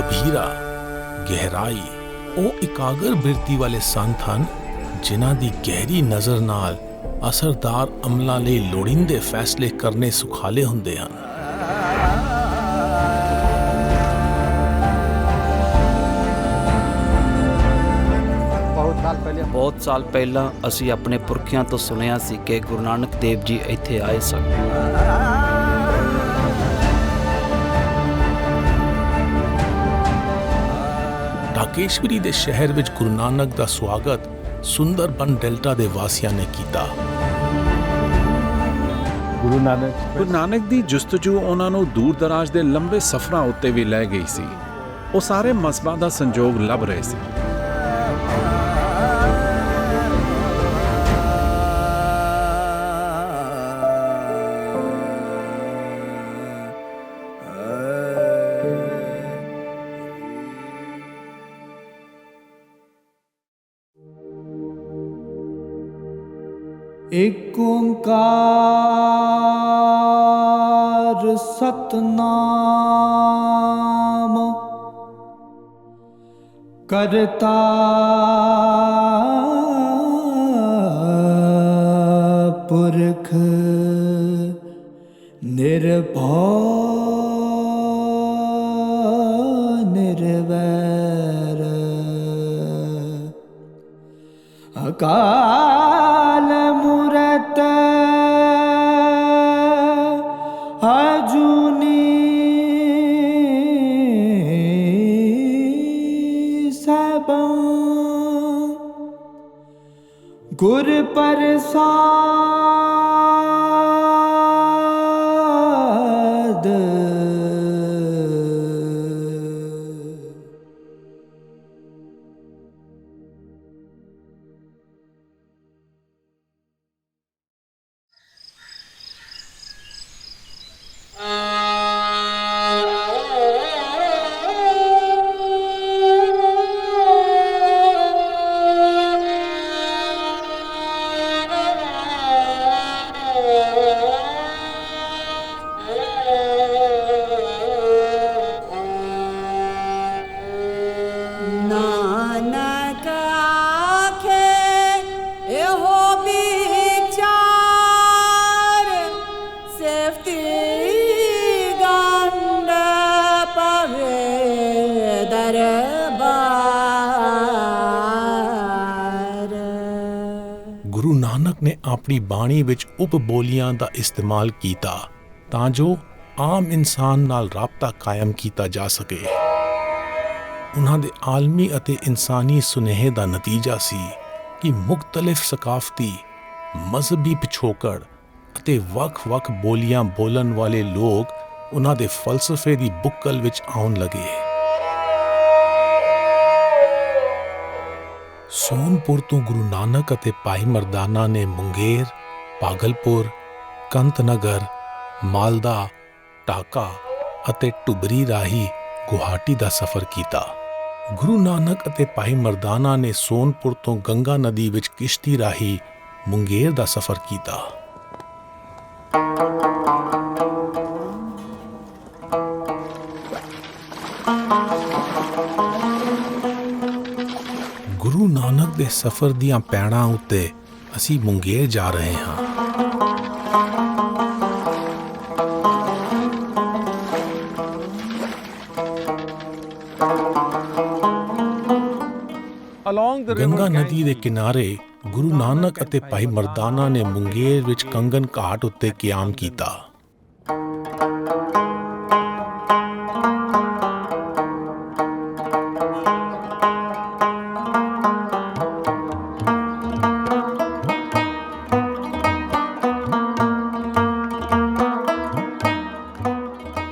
ਗੰਭੀਰਾ ਗਹਿਰਾਈ ਉਹ ਇਕਾਗਰ ਬਿਰਤੀ ਵਾਲੇ ਸੰਤ ਹਨ ਜਿਨ੍ਹਾਂ ਦੀ ਗਹਿਰੀ ਨਜ਼ਰ ਨਾਲ ਅਸਰਦਾਰ ਅਮਲਾਂ ਲਈ ਲੋੜੀਂਦੇ ਫੈਸਲੇ ਕਰਨੇ ਸੁਖਾਲੇ ਹੁੰਦੇ ਹਨ। ਬਹੁਤ ਸਾਲ ਪਹਿਲਾਂ ਅਸੀਂ ਆਪਣੇ ਪੁਰਖਿਆਂ ਤੋਂ ਸੁਣਿਆ ਸੀ ਕਿ ਗੁਰੂ ਨਾਨਕ ਦੇਵ ਜੀ ਇੱਥੇ ਆਏ ਸਨ। ਢਾਕੇਸ਼ਵਰੀ ਦੇ ਸ਼ਹਿਰ ਵਿੱਚ ਗੁਰੂ ਨਾਨਕ ਦਾ ਸਵਾਗਤ ਸੁੰਦਰਬਨ ਡੈਲਟਾ ਦੇ ਵਾਸੀਆਂ ਨੇ ਕੀਤਾ। ਗੁਰੂ ਨਾਨਕ ਦੀ ਜੁਸਤਜੂ ਉਹਨਾਂ ਨੂੰ ਦੂਰ ਦਰਾਜ ਦੇ ਲੰਬੇ ਸਫ਼ਰਾਂ ਉੱਤੇ ਵੀ ਲੈ ਗਈ ਸੀ। ਉਹ ਸਾਰੇ ਮਜ਼ਹਬਾਂ ਦਾ ਸੰਜੋਗ ਲੱਭ ਰਹੇ ਸੀ। ਏਕ ਓੰਕਾਰ ਸਤਨਾਮ ਕਰਤਾ ਪੁਰਖ ਨਿਰਭਉ ਨਿਰਵੈਰ ਅਕਾਲ ਮੂਰਤ ਅਜੂਨੀ ਸਭੰ ਗੁਰ ਪ੍ਰਸਾਦ। ਨਾਨਕ ਆਖੇ ਇਹੋ ਵਿਚਾਰ ਸਿਫਤੀ ਗੰਢ ਪਵੇ ਦਰਬਾਰ। ਗੁਰੂ ਨਾਨਕ ਨੇ ਆਪਣੀ ਬਾਣੀ ਵਿੱਚ ਉਪ ਬੋਲੀਆਂ ਦਾ ਇਸਤੇਮਾਲ ਕੀਤਾ ਤਾਂ ਜੋ ਆਮ ਇਨਸਾਨ ਨਾਲ ਰਾਬਤਾ ਕਾਇਮ ਕੀਤਾ ਜਾ ਸਕੇ। ਉਹਨਾਂ ਦੇ ਆਲਮੀ ਅਤੇ ਇਨਸਾਨੀ ਸੁਨੇਹੇ ਦਾ ਨਤੀਜਾ ਸੀ ਕਿ ਮੁਖਤਲਿਫ ਸਕਾਫਤੀ ਮਜ਼ਹਬੀ ਪਿਛੋਕੜ ਅਤੇ ਵੱਖ-ਵੱਖ ਬੋਲੀਆਂ ਬੋਲਣ ਵਾਲੇ ਲੋਕ ਉਹਨਾਂ ਦੇ ਫਲਸਫੇ ਦੀ ਬੁੱਕਲ ਵਿੱਚ ਆਉਣ ਲੱਗੇ। ਸੋਨਪੁਰ ਤੋਂ ਗੁਰੂ ਨਾਨਕ ਅਤੇ ਭਾਈ ਮਰਦਾਨਾ ਨੇ ਮੁੰਗੇਰ, ਭਾਗਲਪੁਰ, ਕੰਤਨਗਰ, ਮਾਲਦਾ, ਢਾਕਾ ਅਤੇ ਟੁਬਰੀ ਰਾਹੀਂ ਗੁਹਾਟੀ ਦਾ ਸਫ਼ਰ ਕੀਤਾ। ਗੁਰੂ ਨਾਨਕ ਅਤੇ ਭਾਈ ਮਰਦਾਨਾ ਨੇ ਸੋਨਪੁਰ ਤੋਂ ਗੰਗਾ ਨਦੀ ਵਿੱਚ ਕਿਸ਼ਤੀ ਰਾਹੀਂ ਮੁੰਗੇਰ ਦਾ ਸਫ਼ਰ ਕੀਤਾ। ਗੁਰੂ ਨਾਨਕ ਦੇ ਸਫ਼ਰ ਦੀਆਂ ਪੈੜਾਂ ਉੱਤੇ ਅਸੀਂ ਮੁੰਗੇਰ ਜਾ ਰਹੇ ਹਾਂ। ਗੰਗਾ ਨਦੀ ਦੇ ਕਿਨਾਰੇ ਗੁਰੂ ਨਾਨਕ ਅਤੇ ਭਾਈ ਮਰਦਾਨਾ ਨੇ ਮੁੰਗੇਰ ਵਿੱਚ ਕੰਗਨ ਘਾਟ ਉੱਤੇ ਕਿਆਮ ਕੀਤਾ।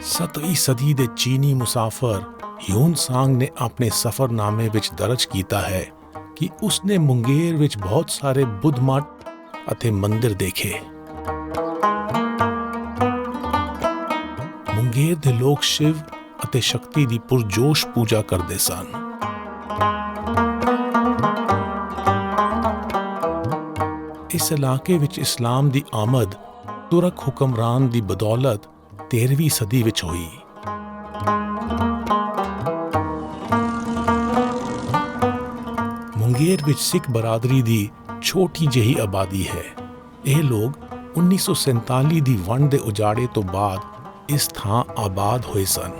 ਸਤਵੀਂ ਸਦੀ ਦੇ ਚੀਨੀ ਮੁਸਾਫਰ ਹਿਊਨ ਸਾਂਗ ਨੇ ਆਪਣੇ ਸਫ਼ਰਨਾਮੇ ਵਿੱਚ ਦਰਜ ਕੀਤਾ ਹੈ ਕਿ ਉਸਨੇ ਮੁੰਗੇਰ ਵਿੱਚ ਬਹੁਤ ਸਾਰੇ ਬੁੱਧ ਮਠ ਅਤੇ ਮੰਦਿਰ ਦੇਖੇ। ਮੁੰਗੇਰ ਦੇ ਲੋਕ ਸ਼ਿਵ ਅਤੇ ਸ਼ਕਤੀ ਦੀ ਪੁਰਜੋਸ਼ ਪੂਜਾ ਕਰਦੇ ਸਨ। ਇਸ ਇਲਾਕੇ ਵਿੱਚ ਇਸਲਾਮ ਦੀ ਆਮਦ ਤੁਰਕ ਹੁਕਮਰਾਨ ਦੀ ਬਦੌਲਤ 13ਵੀਂ ਸਦੀ ਵਿੱਚ ਹੋਈ। ਮੁੰਗੇਰ ਵਿੱਚ ਸਿੱਖ ਬਰਾਦਰੀ ਦੀ ਛੋਟੀ ਜਿਹੀ ਆਬਾਦੀ ਹੈ। ਇਹ ਲੋਕ 1947 ਦੀ ਵੰਡ ਦੇ ਉਜਾੜੇ ਤੋਂ ਬਾਅਦ ਇਸ ਥਾਂ ਆਬਾਦ ਹੋਏ ਸਨ।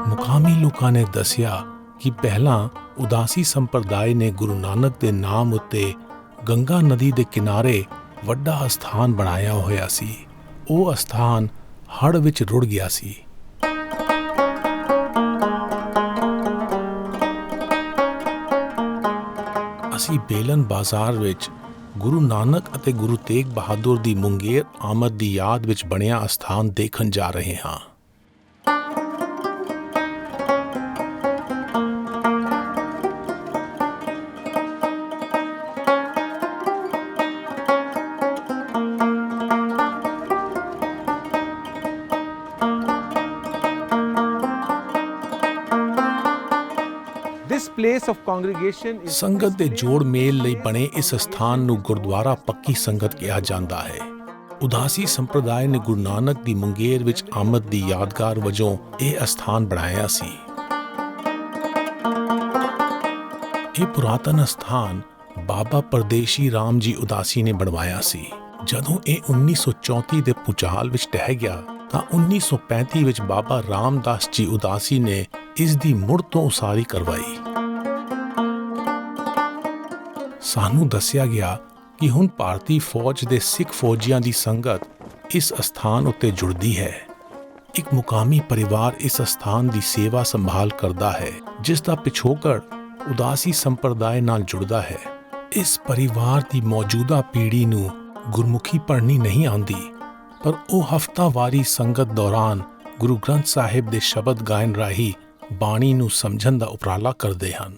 ਮੁਕਾਮੀ ਲੋਕਾਂ ਨੇ ਦੱਸਿਆ ਕਿ ਪਹਿਲਾਂ ਉਦਾਸੀ ਸੰਪਰਦਾਇ ਨੇ ਗੁਰੂ ਨਾਨਕ ਦੇ ਨਾਮ ਉੱਤੇ ਗੰਗਾ ਨਦੀ ਦੇ ਕਿਨਾਰੇ ਵੱਡਾ ਅਸਥਾਨ ਬਣਾਇਆ ਹੋਇਆ ਸੀ। ਉਹ ਅਸਥਾਨ ਹੜ੍ਹ ਵਿੱਚ ਰੁੜ ਗਿਆ ਸੀ। ਅਸੀਂ ਬੇਲਨ ਬਾਜ਼ਾਰ ਵਿੱਚ ਗੁਰੂ ਨਾਨਕ ਅਤੇ ਗੁਰੂ ਤੇਗ ਬਹਾਦਰ ਦੀ ਮੁੰਗੇਰ ਆਮਦ ਦੀ ਯਾਦ ਵਿੱਚ ਬਣਿਆ ਅਸਥਾਨ ਦੇਖਣ ਜਾ ਰਹੇ ਹਾਂ। This place of congregation is ਸੰਗਤ ਦੇ ਜੋੜ ਮੇਲ ਲਈ ਬਣੇ ਇਸ ਸਥਾਨ ਨੂੰ ਗੁਰਦੁਆਰਾ ਪੱਕੀ ਸੰਗਤ ਕਿਹਾ ਜਾਂਦਾ ਹੈ। ਉਦਾਸੀ ਸੰਪਰਦਾਇ ਨੇ ਗੁਰੂ ਨਾਨਕ ਦੀ ਮੁੰਗੇਰ ਵਿੱਚ ਆਮਦ ਦੀ ਯਾਦਗਾਰ ਵਜੋਂ ਇਹ ਅਸਥਾਨ ਬਣਾਇਆ ਸੀ। ਇਹ ਪੁਰਾਤਨ ਅਸਥਾਨ ਬਾਬਾ ਪਰਦੇਸ਼ੀ ਰਾਮ ਜੀ ਉਦਾਸੀ ਨੇ ਬਣਵਾਇਆ ਸੀ। ਜਦੋਂ ਇਹ 1934 ਦੇ ਭੂਚਾਲ ਵਿੱਚ ਢਹਿ ਗਿਆ ਤਾਂ 1935 ਵਿੱਚ ਬਾਬਾ ਰਾਮਦਾਸ ਜੀ ਉਦਾਸੀ ਨੇ ਇਸ ਦੀ ਮੁੜ ਤੋਂ ਉਸਾਰੀ ਕਰਵਾਈ। ਸਾਨੂੰ ਦੱਸਿਆ ਗਿਆ ਕਿ ਹੁਣ ਭਾਰਤੀ ਫੌਜ ਦੇ ਸਿੱਖ ਫੌਜੀਆਂ ਦੀ ਸੰਗਤ ਇਸ ਅਸਥਾਨ ਉੱਤੇ ਜੁੜਦੀ ਹੈ। ਇੱਕ ਮੁਕਾਮੀ ਪਰਿਵਾਰ ਇਸ ਅਸਥਾਨ ਦੀ ਸੇਵਾ ਸੰਭਾਲ ਕਰਦਾ ਹੈ, ਜਿਸ ਦਾ ਪਿਛੋਕੜ ਉਦਾਸੀ ਸੰਪਰਦਾਇ ਨਾਲ ਜੁੜਦਾ ਹੈ। ਇਸ ਪਰਿਵਾਰ ਦੀ ਮੌਜੂਦਾ ਪੀੜ੍ਹੀ ਨੂੰ ਗੁਰਮੁਖੀ ਪੜ੍ਹਨੀ ਨਹੀਂ ਆਉਂਦੀ, ਪਰ ਉਹ ਹਫ਼ਤਾਵਾਰੀ ਸੰਗਤ ਦੌਰਾਨ ਗੁਰੂ ਗ੍ਰੰਥ ਸਾਹਿਬ ਦੇ ਸ਼ਬਦ ਗਾਇਨ ਰਾਹੀਂ ਬਾਣੀ ਨੂੰ ਸਮਝਣ ਦਾ ਉਪਰਾਲਾ ਕਰਦੇ ਹਨ।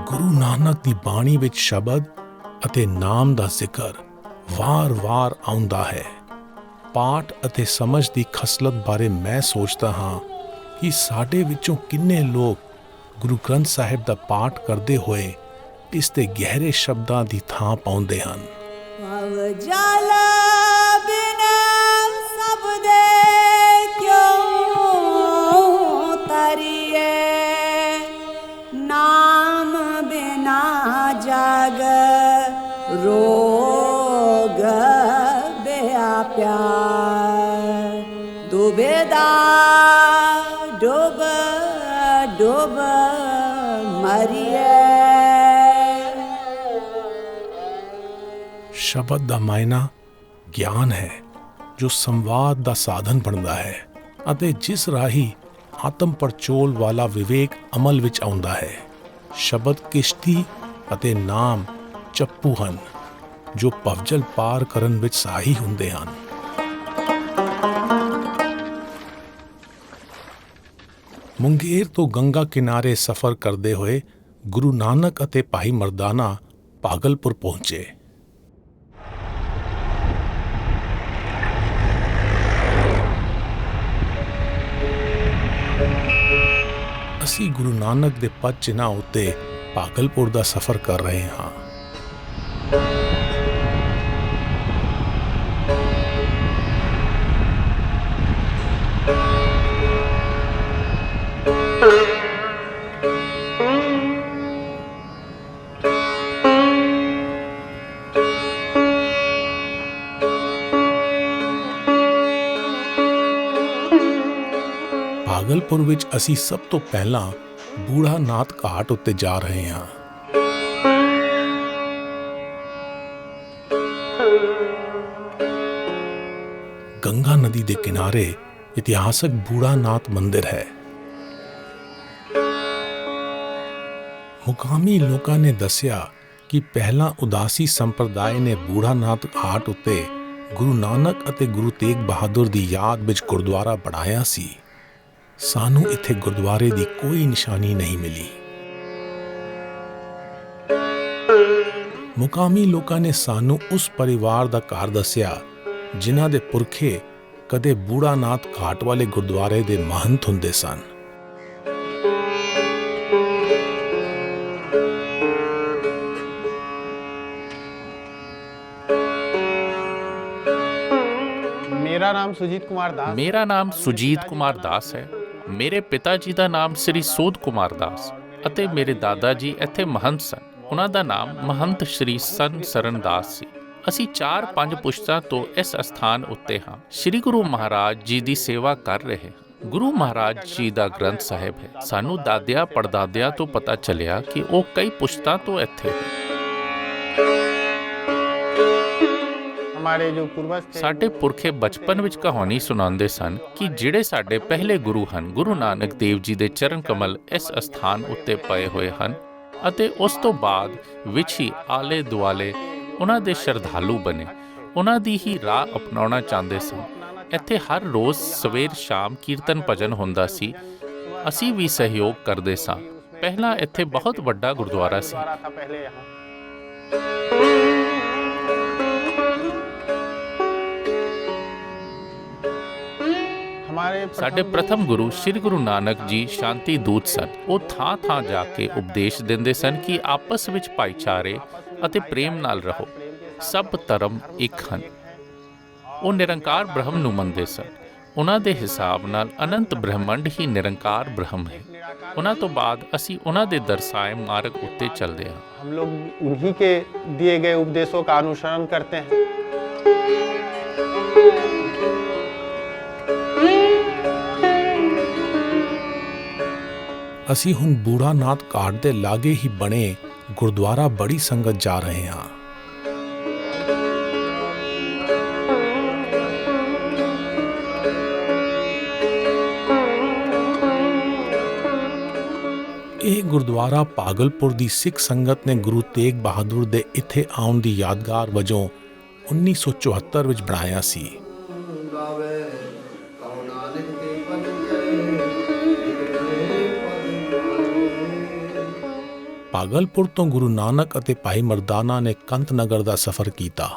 ਗੁਰੂ ਨਾਨਕ ਦੀ ਬਾਣੀ ਵਿੱਚ ਸ਼ਬਦ ਅਤੇ ਨਾਮ ਦਾ ਜ਼ਿਕਰ ਵਾਰ-ਵਾਰ ਆਉਂਦਾ ਹੈ। ਪਾਠ ਅਤੇ ਸਮਝ ਦੀ ਖਸਲਤ ਬਾਰੇ ਮੈਂ ਸੋਚਦਾ ਹਾਂ ਕਿ ਸਾਡੇ ਵਿੱਚੋਂ ਕਿੰਨੇ ਲੋਕ ਗੁਰੂ ਗ੍ਰੰਥ ਸਾਹਿਬ ਦਾ ਪਾਠ ਕਰਦੇ ਹੋਏ ਇਸ ਦੇ ਗਹਿਰੇ ਸ਼ਬਦਾਂ ਦੀ ਥਾਂ ਪਾਉਂਦੇ ਹਨ। ਜਲ ਬਿਨ ਸਭ ਦੇ ਕਿਉਂ ਤਰੀਏ, ਨਾਮ ਬਿਨਾ ਜਗ ਰੋਗ ਬਿਆਪਿਆ, ਦੁਬੇਦਾ ਡੁੱਬ ਡੁੱਬ ਮਰੀਏ। ਸ਼ਬਦ ਦਾ ਮਾਇਨਾ ਗਿਆਨ ਹੈ, ਜੋ ਸੰਵਾਦ ਦਾ ਸਾਧਨ ਬਣਦਾ ਹੈ ਅਤੇ ਜਿਸ ਰਾਹੀਂ ਆਤਮ ਪਰਚੋਲ ਵਾਲਾ ਵਿਵੇਕ ਅਮਲ ਵਿੱਚ ਆਉਂਦਾ ਹੈ। ਸ਼ਬਦ ਕਿਸ਼ਤੀ ਅਤੇ ਨਾਮ ਚੱਪੂ ਹਨ, ਜੋ ਭਵਜਲ ਪਾਰ ਕਰਨ ਵਿੱਚ ਸਹਾਈ ਹੁੰਦੇ ਹਨ। ਮੁੰਗੇਰ ਤੋਂ ਗੰਗਾ ਕਿਨਾਰੇ ਸਫ਼ਰ ਕਰਦੇ ਹੋਏ ਗੁਰੂ ਨਾਨਕ ਅਤੇ ਭਾਈ ਮਰਦਾਨਾ ਭਾਗਲਪੁਰ ਪਹੁੰਚੇ। ਅਸੀਂ ਗੁਰੂ ਨਾਨਕ ਦੇ ਪਦ ਚਿੰਨ੍ਹਾਂ ਉੱਤੇ ਭਾਗਲਪੁਰ ਦਾ ਸਫ਼ਰ ਕਰ ਰਹੇ ਹਾਂ। ਭਾਗਲਪੁਰ ਵਿੱਚ ਅਸੀਂ ਸਭ ਤੋਂ ਪਹਿਲਾਂ ਬੂੜਾ ਨਾਥ ਘਾਟ ਉੱਤੇ ਜਾ ਰਹੇ ਹਾਂ। ਗੰਗਾ ਨਦੀ ਦੇ ਕਿਨਾਰੇ ਇਤਿਹਾਸਕ ਬੂੜਾ ਨਾਥ ਮੰਦਿਰ ਹੈ। ਮੁਕਾਮੀ ਲੋਕਾਂ ਨੇ ਦੱਸਿਆ ਕਿ ਪਹਿਲਾਂ ਉਦਾਸੀ ਸੰਪਰਦਾਇ ਨੇ ਬੂੜਾ ਨਾਥ ਘਾਟ ਉੱਤੇ ਗੁਰੂ ਨਾਨਕ ਅਤੇ ਗੁਰੂ ਤੇਗ ਬਹਾਦਰ ਦੀ ਯਾਦ ਵਿੱਚ ਗੁਰਦੁਆਰਾ ਬਣਾਇਆ ਸੀ। ਸਾਨੂੰ ਇੱਥੇ ਗੁਰਦੁਆਰੇ ਦੀ ਕੋਈ ਨਿਸ਼ਾਨੀ ਨਹੀਂ ਮਿਲੀ। ਮੁਕਾਮੀ ਲੋਕਾਂ ਨੇ ਸਾਨੂੰ ਉਸ ਪਰਿਵਾਰ ਦਾ ਘਰ ਦੱਸਿਆ ਜਿਨ੍ਹਾਂ ਦੇ ਪੁਰਖੇ ਕਦੇ ਬੂੜਾ ਨਾਥ ਘਾਟ ਵਾਲੇ ਗੁਰਦੁਆਰੇ ਦੇ ਮਹੰਤ ਹੁੰਦੇ ਸਨ। मेरा मेरा नाम सुजीत कुमार दास। ਮੇਰਾ ਨਾਮ ਸੁਜੀਤ ਕੁਮਾਰ ਦਾਸ ਹੈ। ਮੇਰੇ ਪਿਤਾ ਜੀ ਦਾ ਨਾਮ ਸ੍ਰੀ ਸੋਧ ਕੁਮਾਰ ਦਾਸ ਅਤੇ ਮੇਰੇ ਦਾਦਾ ਜੀ ਇੱਥੇ ਮਹੰਤ ਸਨ। ਉਹਨਾਂ ਦਾ ਨਾਮ ਮਹੰਤ ਸ਼੍ਰੀ ਸਨ ਸਰਨ ਦਾਸ ਸੀ। ਅਸੀਂ 4-5 ਪੁਸ਼ਤਾਂ ਤੋਂ ਇਸ ਅਸਥਾਨ ਉੱਤੇ ਹਾਂ। ਸ੍ਰੀ ਗੁਰੂ ਮਹਾਰਾਜ ਜੀ ਦੀ ਸੇਵਾ ਕਰ ਰਹੇ ਹਾਂ। ਗੁਰੂ ਮਹਾਰਾਜ ਜੀ ਦਾ ਗ੍ਰੰਥ ਸਾਹਿਬ ਹੈ। ਸਾਨੂੰ ਦਾਦਿਆਂ ਪੜਦਾਦਿਆਂ ਤੋਂ ਪਤਾ ਚੱਲਿਆ ਕਿ ਉਹ ਕਈ ਪੁਸ਼ਤਾਂ ਤੋਂ ਇੱਥੇ ਹੈ। हमारे जो पूर्वज थे, ਸਾਡੇ ਪੁਰਖੇ ਬਚਪਨ ਵਿੱਚ ਕਹਾਣੀ ਸੁਣਾਉਂਦੇ ਸਨ ਕਿ ਜਿਹੜੇ ਸਾਡੇ ਪਹਿਲੇ ਗੁਰੂ ਹਨ, ਗੁਰੂ ਨਾਨਕ ਦੇਵ ਜੀ ਦੇ ਚਰਨ ਕਮਲ ਇਸ ਅਸਥਾਨ ਉੱਤੇ ਪਏ ਹੋਏ ਹਨ ਅਤੇ ਉਸ ਤੋਂ ਬਾਅਦ ਵਿੱਚ ਹੀ ਆਲੇ ਦੁਆਲੇ ਉਹਨਾਂ ਦੇ ਸ਼ਰਧਾਲੂ ਬਣੇ, ਉਹਨਾਂ ਦੀ ਹੀ ਰਾਹ ਅਪਣਾਉਣਾ ਚਾਹੁੰਦੇ ਸਨ। ਇੱਥੇ ਹਰ ਰੋਜ਼ ਸਵੇਰ ਸ਼ਾਮ ਕੀਰਤਨ ਭਜਨ ਹੁੰਦਾ ਸੀ। ਅਸੀਂ ਵੀ ਸਹਿਯੋਗ ਕਰਦੇ ਸਾਂ। ਪਹਿਲਾਂ ਇੱਥੇ ਬਹੁਤ ਵੱਡਾ ਗੁਰਦੁਆਰਾ ਸੀ। था पहले यहाँ। हमारे ਸਾਡੇ ਪ੍ਰਥਮ ਗੁਰੂ ਸ੍ਰੀ ਗੁਰੂ ਨਾਨਕ ਜੀ ਸ਼ਾਂਤੀ ਦੂਤ ਸਨ। ਉਹ ਥਾਂ ਥਾਂ ਜਾ ਕੇ ਉਪਦੇਸ਼ ਦਿੰਦੇ ਸਨ ਕਿ ਆਪਸ ਵਿੱਚ ਭਾਈਚਾਰੇ ਅਤੇ ਪ੍ਰੇਮ ਨਾਲ ਰਹੋ। ਸਭ ਧਰਮ ਇੱਕ ਹਨ। ਉਹ ਨਿਰੰਕਾਰ ਬ੍ਰਹਮ ਨੂੰ ਮੰਨਦੇ ਸਨ। ਉਹਨਾਂ ਦੇ ਹਿਸਾਬ ਨਾਲ ਅਨੰਤ ਬ੍ਰਹਿਮੰਡ ਹੀ ਨਿਰੰਕਾਰ ਬ੍ਰਹਮ ਹੈ। ਉਹਨਾਂ ਤੋਂ ਬਾਅਦ ਅਸੀਂ ਉਹਨਾਂ ਦੇ ਦਰਸਾਏ ਮਾਰਗ ਉੱਤੇ ਚੱਲਦੇ ਹਾਂ। हम लोग उन्हीं के दिए गए उपदेशों का अनुसरण करते हैं। ਅਸੀਂ ਹੁਣ ਬੂੜਾਨਾਥ ਘਾਟ ਦੇ ਲਾਗੇ ਹੀ ਬਣੇ ਗੁਰਦੁਆਰਾ ਬੜੀ ਸੰਗਤ ਜਾ ਰਹੇ ਹਾਂ। ਇਹ ਗੁਰਦੁਆਰਾ ਭਾਗਲਪੁਰ ਦੀ ਸਿੱਖ ਸੰਗਤ ਨੇ ਗੁਰੂ ਤੇਗ ਬਹਾਦਰ ਦੇ ਇੱਥੇ ਆਉਣ ਦੀ ਯਾਦਗਾਰ ਵਜੋਂ 1974 ਵਿੱਚ ਬਣਾਇਆ ਸੀ। ਭਾਗਲਪੁਰ ਤੋਂ ਗੁਰੂ ਨਾਨਕ ਅਤੇ ਭਾਈ ਮਰਦਾਨਾ ਨੇ ਕੰਤ ਨਗਰ ਦਾ ਸਫ਼ਰ ਕੀਤਾ।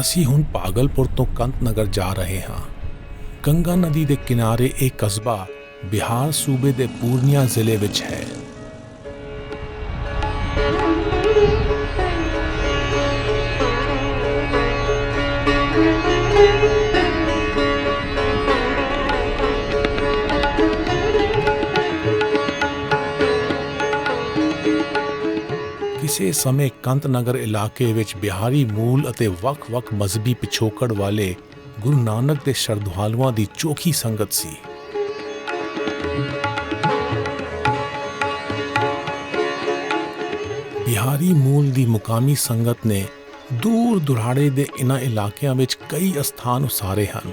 ਅਸੀਂ ਹੁਣ ਭਾਗਲਪੁਰ ਤੋਂ ਕੰਤ ਨਗਰ ਜਾ ਰਹੇ ਹਾਂ। ਗੰਗਾ ਨਦੀ ਦੇ ਕਿਨਾਰੇ ਇਹ ਕਸਬਾ ਬਿਹਾਰ ਸੂਬੇ ਦੇ ਪੂਰਨੀਆ ਜ਼ਿਲ੍ਹੇ ਵਿੱਚ ਹੈ। ਕਿਸੇ ਸਮੇਂ ਕੰਤ ਨਗਰ ਇਲਾਕੇ ਵਿੱਚ ਬਿਹਾਰੀ ਮੂਲ ਅਤੇ ਵੱਖ-ਵੱਖ ਮਜ਼ਹਬੀ ਪਿਛੋਕੜ ਵਾਲੇ ਗੁਰੂ ਨਾਨਕ ਦੇ ਸ਼ਰਧਾਲੂਆਂ ਦੀ ਚੋਖੀ ਸੰਗਤ ਸੀ। ਬਿਹਾਰੀ ਮੂਲ ਦੀ ਮੁਕਾਮੀ ਸੰਗਤ ਨੇ ਦੂਰ ਦੁਰਾੜੇ ਦੇ ਇਨ੍ਹਾਂ ਇਲਾਕਿਆਂ ਵਿੱਚ ਕਈ ਅਸਥਾਨ ਉਸਾਰੇ ਹਨ।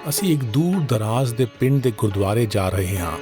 ਅਸੀਂ ਇੱਕ ਦੂਰ ਦਰਾਜ਼ ਦੇ ਪਿੰਡ ਦੇ ਗੁਰਦੁਆਰੇ ਜਾ ਰਹੇ ਹਾਂ।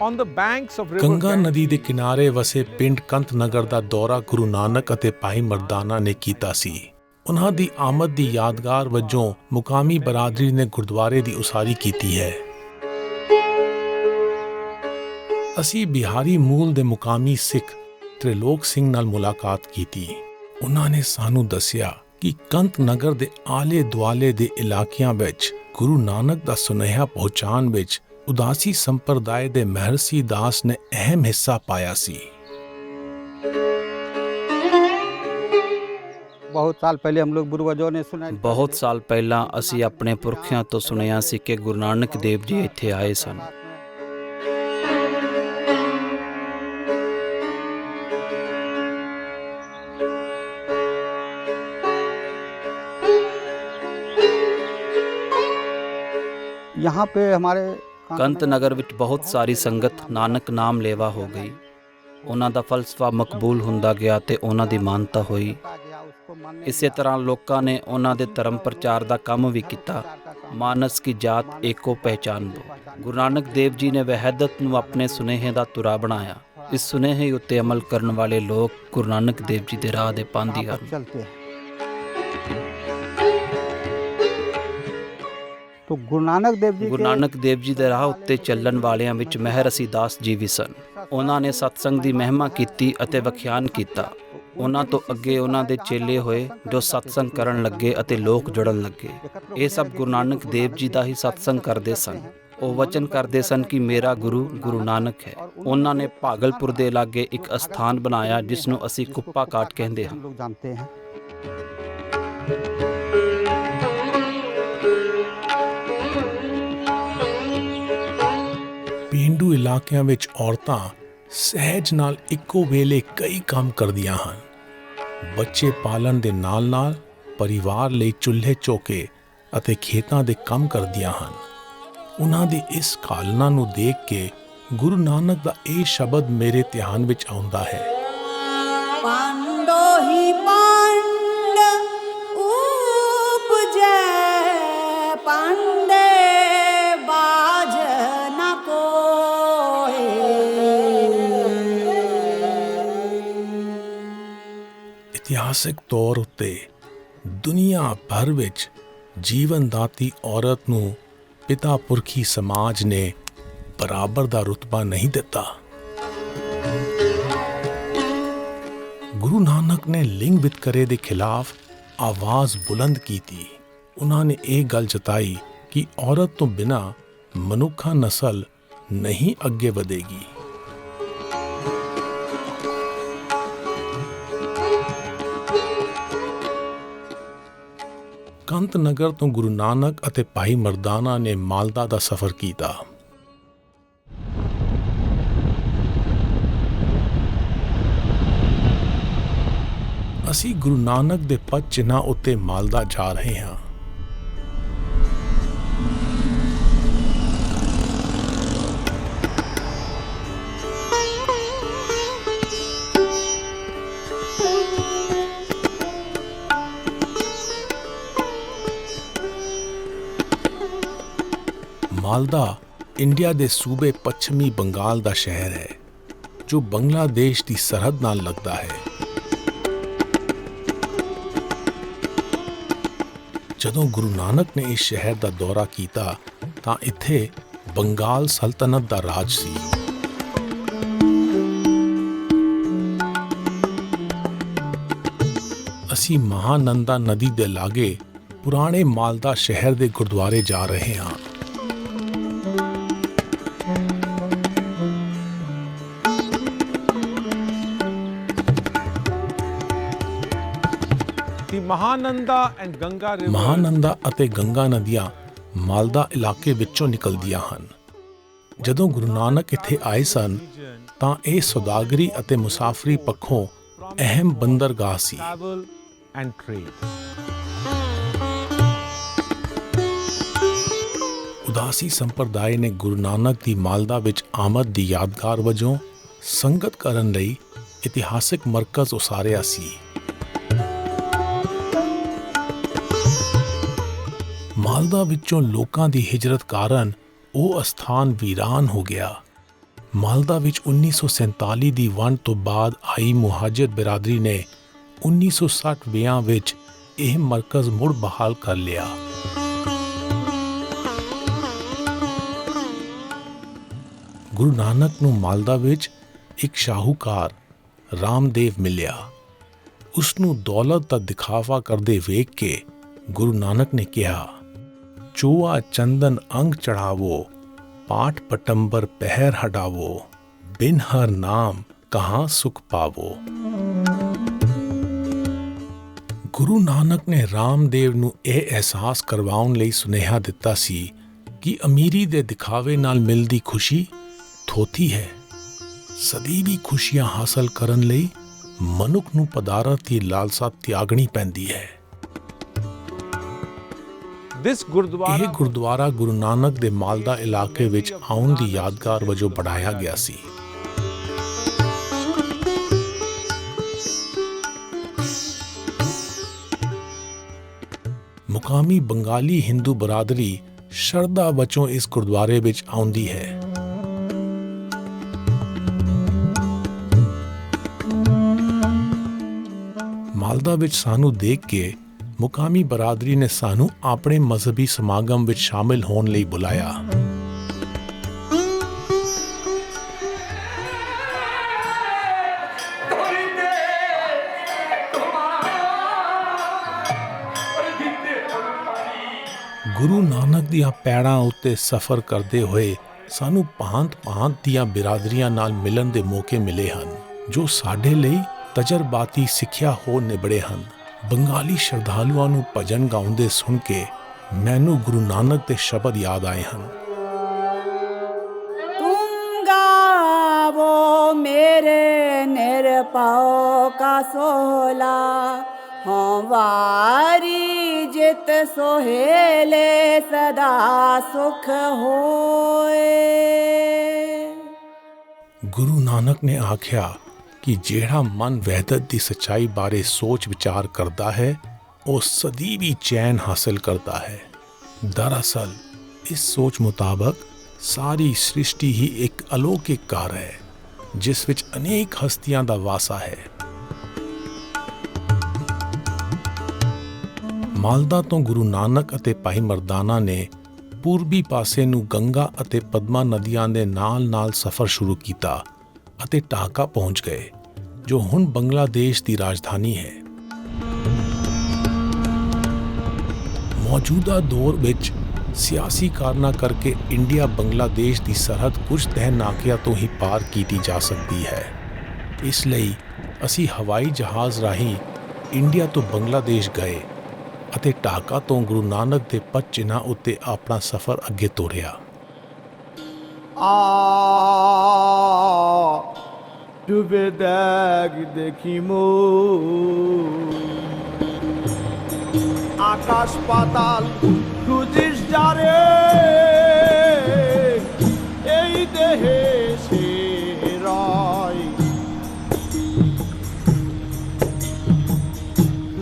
On the banks of river Ganga Ganges, ਨਦੀ ਦੇ ਕਿਨਾਰੇ ਵਸੇ ਪਿੰਡ ਕੰਤ ਨਗਰ ਦਾ ਦੌਰਾ ਗੁਰੂ ਨਾਨਕ ਅਤੇ ਭਾਈ ਮਰਦਾਨਾ ਨੇ ਕੀਤਾ ਸੀ। ਉਹਨਾਂ ਦੀ ਆਮਦ ਦੀ ਯਾਦਗਾਰ ਵਜੋਂ ਮੁਕਾਮੀ ਬਰਾਦਰੀ ਨੇ ਗੁਰਦੁਆਰੇ ਦੀ ਉਸਾਰੀ ਕੀਤੀ ਹੈ। ਅਸੀਂ ਬਿਹਾਰੀ ਮੂਲ ਦੇ ਮੁਕਾਮੀ ਸਿੱਖ ਤ੍ਰਿਲੋਕ ਸਿੰਘ ਨਾਲ ਮੁਲਾਕਾਤ ਕੀਤੀ। ਉਹਨਾਂ ਨੇ ਸਾਨੂੰ ਦੱਸਿਆ ਕਿ ਕੰਤ ਨਗਰ ਦੇ ਆਲੇ ਦੁਆਲੇ ਦੇ ਇਲਾਕਿਆਂ ਵਿੱਚ ਗੁਰੂ ਨਾਨਕ ਦਾ ਸੁਨੇਹਾ ਪਹੁੰਚਾਉਣ ਵਿੱਚ ਉਦਾਸੀ ਸੰਪਰਦਾਇ ਦੇ ਮਹਰਸ਼ੀ ਦਾਸ ਨੇ ਅਹਿਮ ਹਿੱਸਾ ਪਾਇਆ ਸੀ। बहुत साल पहले हम लोग पूर्वजों ने सुना ਬਹੁਤ ਸਾਲ ਪਹਿਲਾਂ ਅਸੀਂ ਆਪਣੇ ਪੁਰਖਿਆਂ ਤੋਂ ਸੁਣਿਆ ਸੀ ਕਿ ਗੁਰੂ ਨਾਨਕ ਦੇਵ ਜੀ ਇੱਥੇ ਆਏ ਸਨ। यहाँ पे हमारे ਕੰਤ ਨਗਰ ਵਿੱਚ ਬਹੁਤ ਸਾਰੀ ਸੰਗਤ ਨਾਨਕ ਨਾਮ ਲੇਵਾ ਹੋ ਗਈ। ਉਹਨਾਂ ਦਾ ਫਲਸਫਾ ਮਕਬੂਲ ਹੁੰਦਾ ਗਿਆ ਤੇ ਉਹਨਾਂ ਦੀ ਮਾਨਤਾ ਹੋਈ। ਇਸੇ ਤਰ੍ਹਾਂ ਲੋਕਾਂ ਨੇ ਉਹਨਾਂ ਦੇ ਧਰਮ ਪ੍ਰਚਾਰ ਦਾ ਕੰਮ ਵੀ ਕੀਤਾ। ਮਾਨਸ ਕੀ ਜਾਤ ਏਕੋ ਪਹਿਚਾਨ ਦੋ। ਗੁਰੂ ਨਾਨਕ ਦੇਵ ਜੀ ਨੇ ਵਹਿਦਤ ਨੂੰ ਆਪਣੇ ਸੁਨੇਹੇ ਦਾ ਤੁਰਾ ਬਣਾਇਆ। ਇਸ ਸੁਨੇਹੇ ਉੱਤੇ ਅਮਲ ਕਰਨ ਵਾਲੇ ਲੋਕ ਗੁਰੂ ਨਾਨਕ ਦੇਵ ਜੀ ਦੇ ਰਾਹ ਦੇ ਪਾਂਧੀ वहाँ ਹਨ। पर चलते हैं। तो गुरु नानक देव जी ਗੁਰੂ के ਨਾਨਕ ਦੇਵ ਜੀ ਦੇ ਰਾਹ ਉੱਤੇ ਚੱਲਣ ਵਾਲਿਆਂ ਵਿੱਚ ਮਹਿਰ ਰਸੀਦਾਸ ਜੀ ਵੀ ਸਨ। ਉਹਨਾਂ ਨੇ ਸਤਸੰਗ ਦੀ ਮਹਿਮਾ ਕੀਤੀ ਅਤੇ ਵਿਖਿਆਨ ਕੀਤਾ। ਉਹਨਾਂ ਤੋਂ ਅੱਗੇ ਉਹਨਾਂ ਦੇ ਚੇਲੇ ਹੋਏ ਜੋ ਸਤਸੰਗ ਕਰਨ ਲੱਗੇ ਅਤੇ ਲੋਕ ਜੁੜਨ ਲੱਗੇ। ਇਹ ਸਭ ਗੁਰੂ ਨਾਨਕ ਦੇਵ ਜੀ ਦਾ ਹੀ ਸਤਸੰਗ ਕਰਦੇ ਸਨ। ਉਹ ਵਚਨ ਕਰਦੇ ਸਨ ਕਿ ਮੇਰਾ ਗੁਰੂ ਗੁਰੂ ਨਾਨਕ ਹੈ। ਉਹਨਾਂ ਨੇ ਭਾਗਲਪੁਰ ਦੇ ਲਾਗੇ ਇੱਕ ਅਸਥਾਨ ਬਣਾਇਆ ਜਿਸ ਨੂੰ ਅਸੀਂ ਕੁੱਪਾ ਕਾਟ ਕਹਿੰਦੇ ਹਾਂ। हम लोग जानते हैं। ਪੇਂਡੂ ਇਲਾਕਿਆਂ ਵਿੱਚ ਔਰਤਾਂ ਸਹਿਜ ਨਾਲ ਇੱਕੋ ਵੇਲੇ ਕਈ ਕੰਮ ਕਰਦੀਆਂ ਹਨ। ਬੱਚੇ ਪਾਲਣ ਦੇ ਨਾਲ-ਨਾਲ ਪਰਿਵਾਰ ਲਈ ਚੁੱਲ੍ਹੇ ਚੌਕੇ ਅਤੇ ਖੇਤਾਂ ਦੇ ਕੰਮ ਕਰਦੀਆਂ ਹਨ। ਉਹਨਾਂ ਦੀ ਇਸ ਕਾਲਨਾ ਨੂੰ ਦੇਖ ਕੇ ਗੁਰੂ ਨਾਨਕ ਦਾ ਇਹ ਸ਼ਬਦ ਮੇਰੇ ਧਿਆਨ ਵਿੱਚ ਆਉਂਦਾ ਹੈ। पांडो ही पांड उपजै पांडे बाज न कोय। ਇਤਿਹਾਸਿਕ ਤੌਰ ਉੱਤੇ ਦੁਨੀਆ ਭਰ ਵਿੱਚ ਜੀਵਨਦਾਤੀ ਔਰਤ ਨੂੰ ਪਿਤਾ ਪੁਰਖੀ ਸਮਾਜ ਨੇ ਬਰਾਬਰ ਦਾ ਰੁਤਬਾ ਨਹੀਂ ਦਿੱਤਾ। ਗੁਰੂ ਨਾਨਕ ਨੇ ਲਿੰਗ ਵਿਤਕਰੇ ਦੇ ਖਿਲਾਫ ਆਵਾਜ਼ ਬੁਲੰਦ ਕੀਤੀ। ਉਹਨਾਂ ਨੇ ਇਹ ਗੱਲ ਜਤਾਈ ਕਿ ਔਰਤ ਤੋਂ ਬਿਨਾਂ ਮਨੁੱਖਾ ਨਸਲ ਨਹੀਂ ਅੱਗੇ ਵਧੇਗੀ। ਕੰਤ ਨਗਰ ਤੋਂ ਗੁਰੂ ਨਾਨਕ ਅਤੇ ਭਾਈ ਮਰਦਾਨਾ ਨੇ ਮਾਲਦਾ ਦਾ ਸਫ਼ਰ ਕੀਤਾ। ਅਸੀਂ ਗੁਰੂ ਨਾਨਕ ਦੇ ਪਦ ਚਿੰਨ੍ਹਾਂ ਉੱਤੇ ਮਾਲਦਾ ਜਾ ਰਹੇ ਹਾਂ। ਮਾਲਦਾ ਇੰਡੀਆ ਦੇ ਸੂਬੇ ਪੱਛਮੀ ਬੰਗਾਲ ਦਾ ਸ਼ਹਿਰ ਹੈ ਜੋ ਬੰਗਲਾਦੇਸ਼ ਦੀ ਸਰਹੱਦ ਨਾਲ ਲੱਗਦਾ ਹੈ। ਜਦੋਂ ਗੁਰੂ ਨਾਨਕ ਨੇ ਇਸ ਸ਼ਹਿਰ ਦਾ ਦੌਰਾ ਕੀਤਾ ਤਾਂ ਇੱਥੇ ਬੰਗਾਲ ਸਲਤਨਤ ਦਾ ਰਾਜ ਸੀ। ਅਸੀਂ ਮਹਾਨੰਦਾ ਨਦੀ ਦੇ ਲਾਗੇ ਪੁਰਾਣੇ ਮਾਲਦਾ ਸ਼ਹਿਰ ਦੇ ਗੁਰਦੁਆਰੇ ਜਾ ਰਹੇ ਹਾਂ। ਮਹਾਨੰਦਾ ਅਤੇ ਗੰਗਾ ਨਦੀਆਂ ਮਾਲਦਾ ਇਲਾਕੇ ਵਿੱਚੋਂ ਨਿਕਲਦੀਆਂ ਹਨ। ਜਦੋਂ ਗੁਰੂ ਨਾਨਕ ਇੱਥੇ ਆਏ ਸਨ ਤਾਂ ਇਹ ਸੌਦਾਗਰੀ ਅਤੇ ਮੁਸਾਫਰੀ ਪੱਖੋਂ ਅਹਿਮ ਬੰਦਰਗਾਹ ਸੀ। ਉਦਾਸੀ ਸੰਪਰਦਾਇ ਨੇ ਗੁਰੂ ਨਾਨਕ ਦੀ ਮਾਲਦਾ ਵਿੱਚ ਆਮਦ ਦੀ ਯਾਦਗਾਰ ਵਜੋਂ ਸੰਗਤ ਕਰਨ ਲਈ ਇਤਿਹਾਸਿਕ ਮਰਕਜ਼ ਉਸਾਰਿਆ ਸੀ। ਮਾਲਦਾ ਵਿੱਚੋਂ ਲੋਕਾਂ ਦੀ ਹਿਜਰਤ ਕਾਰਨ ਉਹ ਅਸਥਾਨ ਵੀਰਾਨ ਹੋ ਗਿਆ। ਮਾਲਦਾ ਵਿੱਚ 1947 ਦੀ ਵੰਡ ਤੋਂ ਬਾਅਦ ਆਈ ਮੁਹਾਜਿਰ ਬਿਰਾਦਰੀ ਨੇ 1960 ਵਿੱਚ ਇਹ ਮਰਕਜ਼ ਮੁੜ ਬਹਾਲ ਕਰ ਲਿਆ। ਗੁਰੂ ਨਾਨਕ ਨੂੰ ਮਾਲਦਾ ਵਿੱਚ ਇੱਕ ਸ਼ਾਹੂਕਾਰ ਰਾਮਦੇਵ ਮਿਲਿਆ। ਉਸ ਨੂੰ ਦੌਲਤ ਦਾ ਦਿਖਾਵਾ ਕਰਦੇ ਵੇਖ ਕੇ ਗੁਰੂ ਨਾਨਕ ਨੇ ਕਿਹਾ, ਚੋਆ ਚੰਦਨ ਅੰਗ ਚੜਾਵੋ, ਪਾਠ ਪਟੰਬਰ ਪਹਿਰ ਹਟਾਵੋ, ਬਿਨ ਹਰ ਨਾਮ ਕਹਾਂ ਸੁਖ ਪਾਵੋ। ਗੁਰੂ ਨਾਨਕ ਨੇ ਰਾਮਦੇਵ ਨੂੰ ਇਹ ਅਹਿਸਾਸ ਕਰਵਾਉਣ ਲਈ ਸੁਨੇਹਾ ਦਿੱਤਾ ਸੀ ਕਿ ਅਮੀਰੀ ਦੇ ਦਿਖਾਵੇ ਨਾਲ ਮਿਲਦੀ ਖੁਸ਼ੀ ਥੋਥੀ ਹੈ। ਸਦੀਵੀ ਖੁਸ਼ੀਆਂ ਹਾਸਲ ਕਰਨ ਲਈ ਮਨੁੱਖ ਨੂੰ ਪਦਾਰਥ ਦੀ ਲਾਲਸਾ ਤਿਆਗਣੀ ਪੈਂਦੀ ਹੈ। ਇਹ ਗੁਰਦੁਆਰਾ ਗੁਰੂ ਨਾਨਕ ਦੇ ਮਾਲਦਾ ਇਲਾਕੇ ਵਿੱਚ ਆਉਣ ਦੀ ਯਾਦਗਾਰ ਵਜੋਂ ਬਣਾਇਆ ਗਿਆ ਸੀ। ਮੁਕਾਮੀ ਬੰਗਾਲੀ ਹਿੰਦੂ ਬਰਾਦਰੀ ਸ਼ਰਧਾ ਵਜੋਂ ਇਸ ਗੁਰਦੁਆਰੇ ਵਿੱਚ ਆਉਂਦੀ ਹੈ। ਮਾਲਦਾ ਵਿੱਚ ਸਾਨੂੰ ਦੇਖ ਕੇ ਮੁਕਾਮੀ ਬਰਾਦਰੀ ਨੇ ਸਾਨੂੰ ਆਪਣੇ ਮਜ਼ਹਬੀ ਸਮਾਗਮ ਵਿੱਚ ਸ਼ਾਮਿਲ ਹੋਣ ਲਈ ਬੁਲਾਇਆ। ਗੁਰੂ ਨਾਨਕ ਦੀਆਂ ਪੈੜਾਂ ਉੱਤੇ ਸਫ਼ਰ ਕਰਦੇ ਹੋਏ ਸਾਨੂੰ ਭਾਂਤ-ਭਾਂਤ ਦੀਆਂ ਬਿਰਾਦਰੀਆਂ ਨਾਲ ਮਿਲਣ ਦੇ ਮੌਕੇ ਮਿਲੇ ਹਨ, ਜੋ ਸਾਡੇ ਲਈ ਤਜਰਬਾਤੀ ਸਿੱਖਿਆ ਹੋ ਨਿਬੜੇ ਹਨ। ਬੰਗਾਲੀ ਸ਼ਰਧਾਲੂਆਂ ਨੂੰ ਭਜਨ ਗਾਉਂਦੇ ਸੁਣ ਕੇ ਮੈਨੂੰ ਗੁਰੂ ਨਾਨਕ ਦੇ ਸ਼ਬਦ ਯਾਦ ਆਏ ਹਨ। तुम गावो मेरे निरपाओ का सोहला, हमारी जित सोहेले सदा सुख होए। ਗੁਰੂ ਨਾਨਕ ਨੇ ਆਖਿਆ ਕਿ ਜਿਹੜਾ ਮਨ ਵਹਿਦਤ ਦੀ ਸੱਚਾਈ ਬਾਰੇ ਸੋਚ ਵਿਚਾਰ ਕਰਦਾ ਹੈ ਉਹ ਸਦੀਵੀ ਚੈਨ ਹਾਸਲ ਕਰਦਾ ਹੈ। ਦਰਅਸਲ ਇਸ ਸੋਚ ਮੁਤਾਬਕ ਸਾਰੀ ਸ੍ਰਿਸ਼ਟੀ ਹੀ ਇੱਕ ਅਲੌਕਿਕ ਘਰ ਹੈ ਜਿਸ ਵਿੱਚ ਅਨੇਕ ਹਸਤੀਆਂ ਦਾ ਵਾਸਾ ਹੈ। ਮਾਲਦਾ ਤੋਂ ਗੁਰੂ ਨਾਨਕ ਅਤੇ ਭਾਈ ਮਰਦਾਨਾ ਨੇ ਪੂਰਬੀ ਪਾਸੇ ਨੂੰ ਗੰਗਾ ਅਤੇ ਪਦਮਾ ਨਦੀਆਂ ਦੇ ਨਾਲ-ਨਾਲ ਸਫ਼ਰ ਸ਼ੁਰੂ ਕੀਤਾ ਅਤੇ ਢਾਕਾ ਪਹੁੰਚ ਗਏ, ਜੋ ਹੁਣ ਬੰਗਲਾਦੇਸ਼ ਦੀ ਰਾਜਧਾਨੀ ਹੈ। ਮੌਜੂਦਾ ਦੌਰ ਵਿੱਚ ਸਿਆਸੀ ਕਾਰਨਾਂ ਕਰਕੇ ਇੰਡੀਆ ਬੰਗਲਾਦੇਸ਼ ਦੀ ਸਰਹੱਦ ਕੁਝ ਤਹਿ ਨਾਕਿਆਂ ਤੋਂ ਹੀ ਪਾਰ ਕੀਤੀ ਜਾ ਸਕਦੀ ਹੈ। ਇਸ ਲਈ ਅਸੀਂ ਹਵਾਈ ਜਹਾਜ਼ ਰਾਹੀਂ ਇੰਡੀਆ ਤੋਂ ਬੰਗਲਾਦੇਸ਼ ਗਏ ਅਤੇ ਢਾਕਾ ਤੋਂ ਗੁਰੂ ਨਾਨਕ ਦੇ ਪਦ ਚਿੰਨ੍ਹਾਂ ਉੱਤੇ ਆਪਣਾ ਸਫ਼ਰ ਅੱਗੇ ਤੋਰਿਆ। ডুবে দেখ দেখি মো আকাশ পাতাল খুঁজিস যারে এই দেহে সে রয়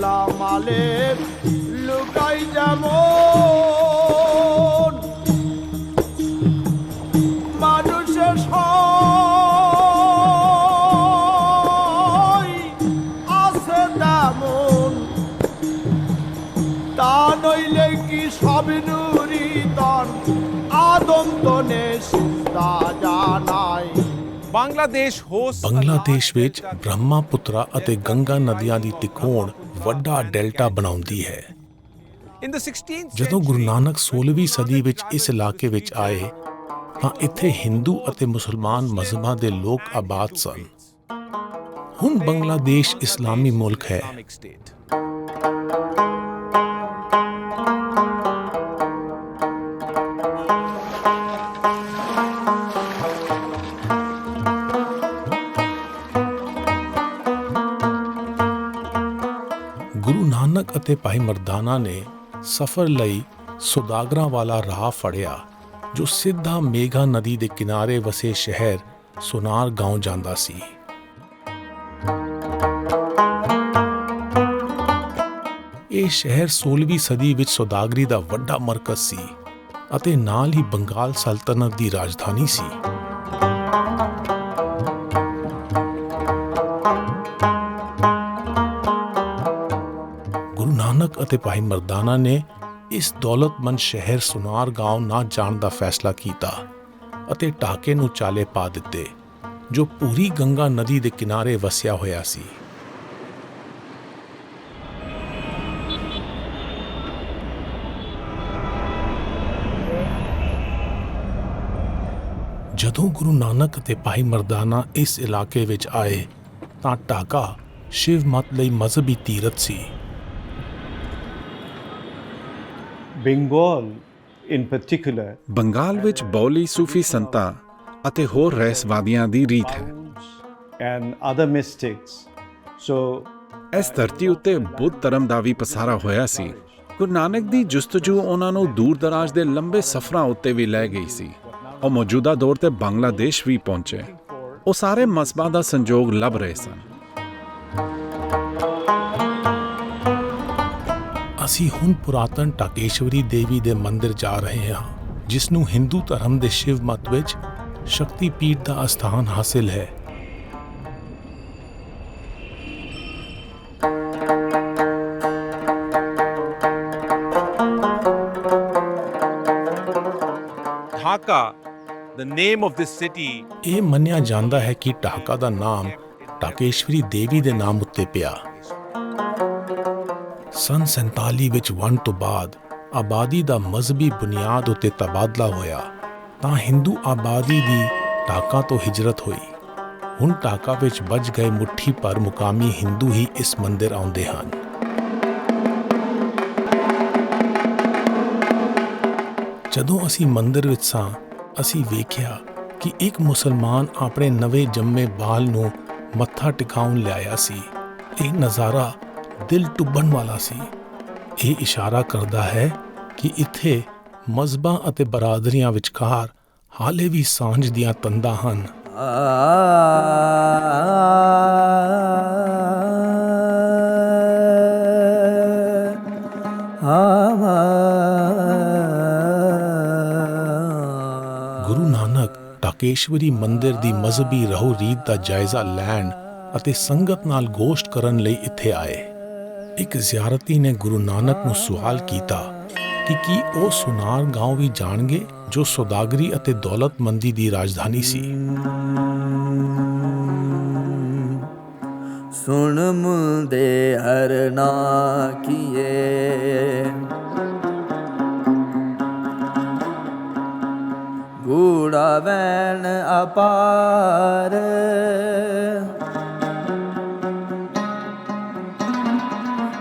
লামালের লুকাই যেমন মানুষের তা নইলে কি সব নুরিতন আদম তনে সিদ্ধা জানাই। ਬੰਗਲਾਦੇਸ਼ ਵਿੱਚ ਬ੍ਰਹਮਾਪੁੱਤਰਾ ਅਤੇ ਗੰਗਾ ਨਦੀਆਂ ਦੀ ਤਿਕੋਣ ਵੱਡਾ ਡੈਲਟਾ ਬਣਾਉਂਦੀ ਹੈ। ਜਦੋਂ ਗੁਰੂ ਨਾਨਕ 16ਵੀਂ ਸਦੀ ਵਿੱਚ ਇਸ ਇਲਾਕੇ ਵਿੱਚ ਆਏ ਤਾਂ ਇੱਥੇ ਹਿੰਦੂ ਅਤੇ ਮੁਸਲਮਾਨ ਮਜ਼ਹਬਾਂ ਦੇ ਲੋਕ ਆਬਾਦ ਸਨ। ਹੁਣ ਬੰਗਲਾਦੇਸ਼ ਇਸਲਾਮੀ ਮੁਲਕ ਹੈ। ਗੁਰੂ ਨਾਨਕ ਅਤੇ ਭਾਈ ਮਰਦਾਨਾ ਨੇ ਸਫ਼ਰ ਲਈ ਸੁਦਾਗਰਾਂ ਵਾਲਾ ਰਾਹ ਫੜਿਆ, ਜੋ ਸਿੱਧਾ ਮੇਘਾ ਨਦੀ ਦੇ ਕਿਨਾਰੇ ਵਸੇ ਸ਼ਹਿਰ ਸੁਨਾਰ ਗਾਉਂ ਜਾਂਦਾ ਸੀ। ਇਹ ਸ਼ਹਿਰ 16ਵੀਂ ਸਦੀ ਵਿੱਚ ਸੁਦਾਗਰੀ ਦਾ ਵੱਡਾ ਮਰਕਜ਼ ਸੀ ਅਤੇ ਨਾਲ ਹੀ ਬੰਗਾਲ ਸਲਤਨਤ ਦੀ ਰਾਜਧਾਨੀ ਸੀ। ਗੁਰੂ ਨਾਨਕ ਅਤੇ ਭਾਈ ਮਰਦਾਨਾ ਨੇ ਇਸ ਦੌਲਤਮੰਦ ਸ਼ਹਿਰ ਸੁਨਾਰ ਗਾਉਂ ਨਾ ਜਾਣ ਦਾ ਫੈਸਲਾ ਕੀਤਾ ਅਤੇ ਢਾਕੇ ਨੂੰ ਚਾਲੇ ਪਾ ਦਿੱਤੇ, ਜੋ ਪੂਰੀ ਗੰਗਾ ਨਦੀ ਦੇ ਕਿਨਾਰੇ ਵਸਿਆ ਹੋਇਆ ਸੀ। ਜਦੋਂ ਗੁਰੂ ਨਾਨਕ ਅਤੇ ਭਾਈ ਮਰਦਾਨਾ ਇਸ ਇਲਾਕੇ ਵਿੱਚ ਆਏ ਤਾਂ ਢਾਕਾ ਸ਼ਿਵ ਮਤ ਲਈ ਮਜ਼ਹਬੀ ਤੀਰਥ ਸੀ। Bengal in particular ਬੰਗਾਲ ਵਿੱਚ ਬੌਲੀ ਸੂਫੀ ਸੰਤਾਂ ਅਤੇ ਹੋਰ ਰਹੱਸਵਾਦੀਆਂ ਦੀ ਰੀਤ ਹੈ। and other mystics. So ਇਸ ਧਰਤੀ ਉੱਤੇ ਬੁੱਧ ਧਰਮ ਦਾ ਵੀ ਪਸਾਰਾ ਹੋਇਆ ਸੀ। ਗੁਰੂ ਨਾਨਕ ਦੀ ਜੁਸਤਜੂ ਉਹਨਾਂ ਨੂੰ ਦੂਰ ਦਰਾਜ ਦੇ ਲੰਬੇ ਸਫ਼ਰਾਂ ਉੱਤੇ ਵੀ ਲੈ ਗਈ ਸੀ। ਉਹ ਮੌਜੂਦਾ ਦੌਰ ਤੇ ਬੰਗਲਾਦੇਸ਼ ਵੀ ਪਹੁੰਚੇ। ਉਹ ਸਾਰੇ ਮਜ਼ਹਬਾਂ ਦਾ ਸੰਜੋਗ ਲੱਭ ਰਹੇ ਸਨ। ਅਸੀਂ ਹੁਣ ਪੁਰਾਤਨ ਢਾਕੇਸ਼ਵਰੀ ਦੇਵੀ ਦੇ ਮੰਦਿਰ ਜਾ ਰਹੇ ਹਾਂ, ਜਿਸ ਨੂੰ ਹਿੰਦੂ ਧਰਮ ਦੇ ਸ਼ਿਵ ਮਤ ਵਿੱਚ ਸ਼ਕਤੀ ਪੀਠ ਦਾ ਅਸਥਾਨ ਹਾਸਿਲ ਹੈ। Dhaka, the name of this city, ਇਹ ਮੰਨਿਆ ਜਾਂਦਾ ਹੈ ਕਿ ਢਾਕਾ ਦਾ ਨਾਮ ਢਾਕੇਸ਼ਵਰੀ ਦੇਵੀ ਦੇ ਨਾਮ ਉੱਤੇ ਪਿਆ। ਸੰਨ 47 ਵਿੱਚ ਵੰਡ ਤੋਂ ਬਾਅਦ ਆਬਾਦੀ ਦਾ ਮਜ਼ਹਬੀ ਬੁਨਿਆਦ ਉੱਤੇ ਤਬਾਦਲਾ ਹੋਇਆ ਤਾਂ ਹਿੰਦੂ ਆਬਾਦੀ ਦੀ ਢਾਕਾ ਤੋਂ ਹਿਜਰਤ ਹੋਈ। ਹੁਣ ਢਾਕਾ ਵਿੱਚ ਬਚ ਗਏ ਮੁੱਠੀ ਭਰ ਮੁਕਾਮੀ ਹਿੰਦੂ ਹੀ ਇਸ ਮੰਦਿਰ ਆਉਂਦੇ ਹਨ। ਜਦੋਂ ਅਸੀਂ ਮੰਦਿਰ ਵਿੱਚ ਸਾਂ ਅਸੀਂ ਵੇਖਿਆ ਕਿ ਇੱਕ ਮੁਸਲਮਾਨ ਆਪਣੇ ਨਵੇਂ ਜੰਮੇ ਬਾਲ ਨੂੰ ਮੱਥਾ ਟਿਕਾਉਣ ਲਿਆਇਆ ਸੀ। ਇਹ ਨਜ਼ਾਰਾ ਦਿਲ ਟੁੱਬਣ ਵਾਲਾ ਸੀ। ਇਹ ਇਸ਼ਾਰਾ ਕਰਦਾ ਹੈ ਕਿ ਇੱਥੇ ਮਜ਼ਹਬਾਂ ਅਤੇ ਬਰਾਦਰੀਆਂ ਵਿਚਕਾਰ ਹਾਲੇ ਵੀ ਸਾਂਝ ਦੀਆਂ ਤੰਦਾਂ ਹਨ। ਗੁਰੂ ਨਾਨਕ ਢਾਕੇਸ਼ਵਰੀ ਮੰਦਿਰ ਦੀ ਮਜ਼ਹਬੀ ਰਹੋ ਰੀਤ ਦਾ ਜਾਇਜ਼ਾ ਲੈਣ ਅਤੇ ਸੰਗਤ ਨਾਲ ਗੋਸ਼ਟ ਕਰਨ ਲਈ ਇੱਥੇ ਆਏ। ਇੱਕ ਜ਼ਿਆਰਤੀ ਨੇ ਗੁਰੂ ਨਾਨਕ ਨੂੰ ਸਵਾਲ ਕੀਤਾ ਕਿ ਕੀ ਉਹ ਸੁਨਾਰ ਗਾঁव ਵੀ ਜਾਣਗੇ ਜੋ ਸੌਦਾਗਰੀ ਅਤੇ ਦੌਲਤਮੰਦੀ ਦੀ ਰਾਜਧਾਨੀ ਸੀ। ਸੁਣ ਮੁੰਦੇ ਹਰਨਾ ਕੀਏ ਗੂੜਾ ਵੈਣ ਅਪਾਰ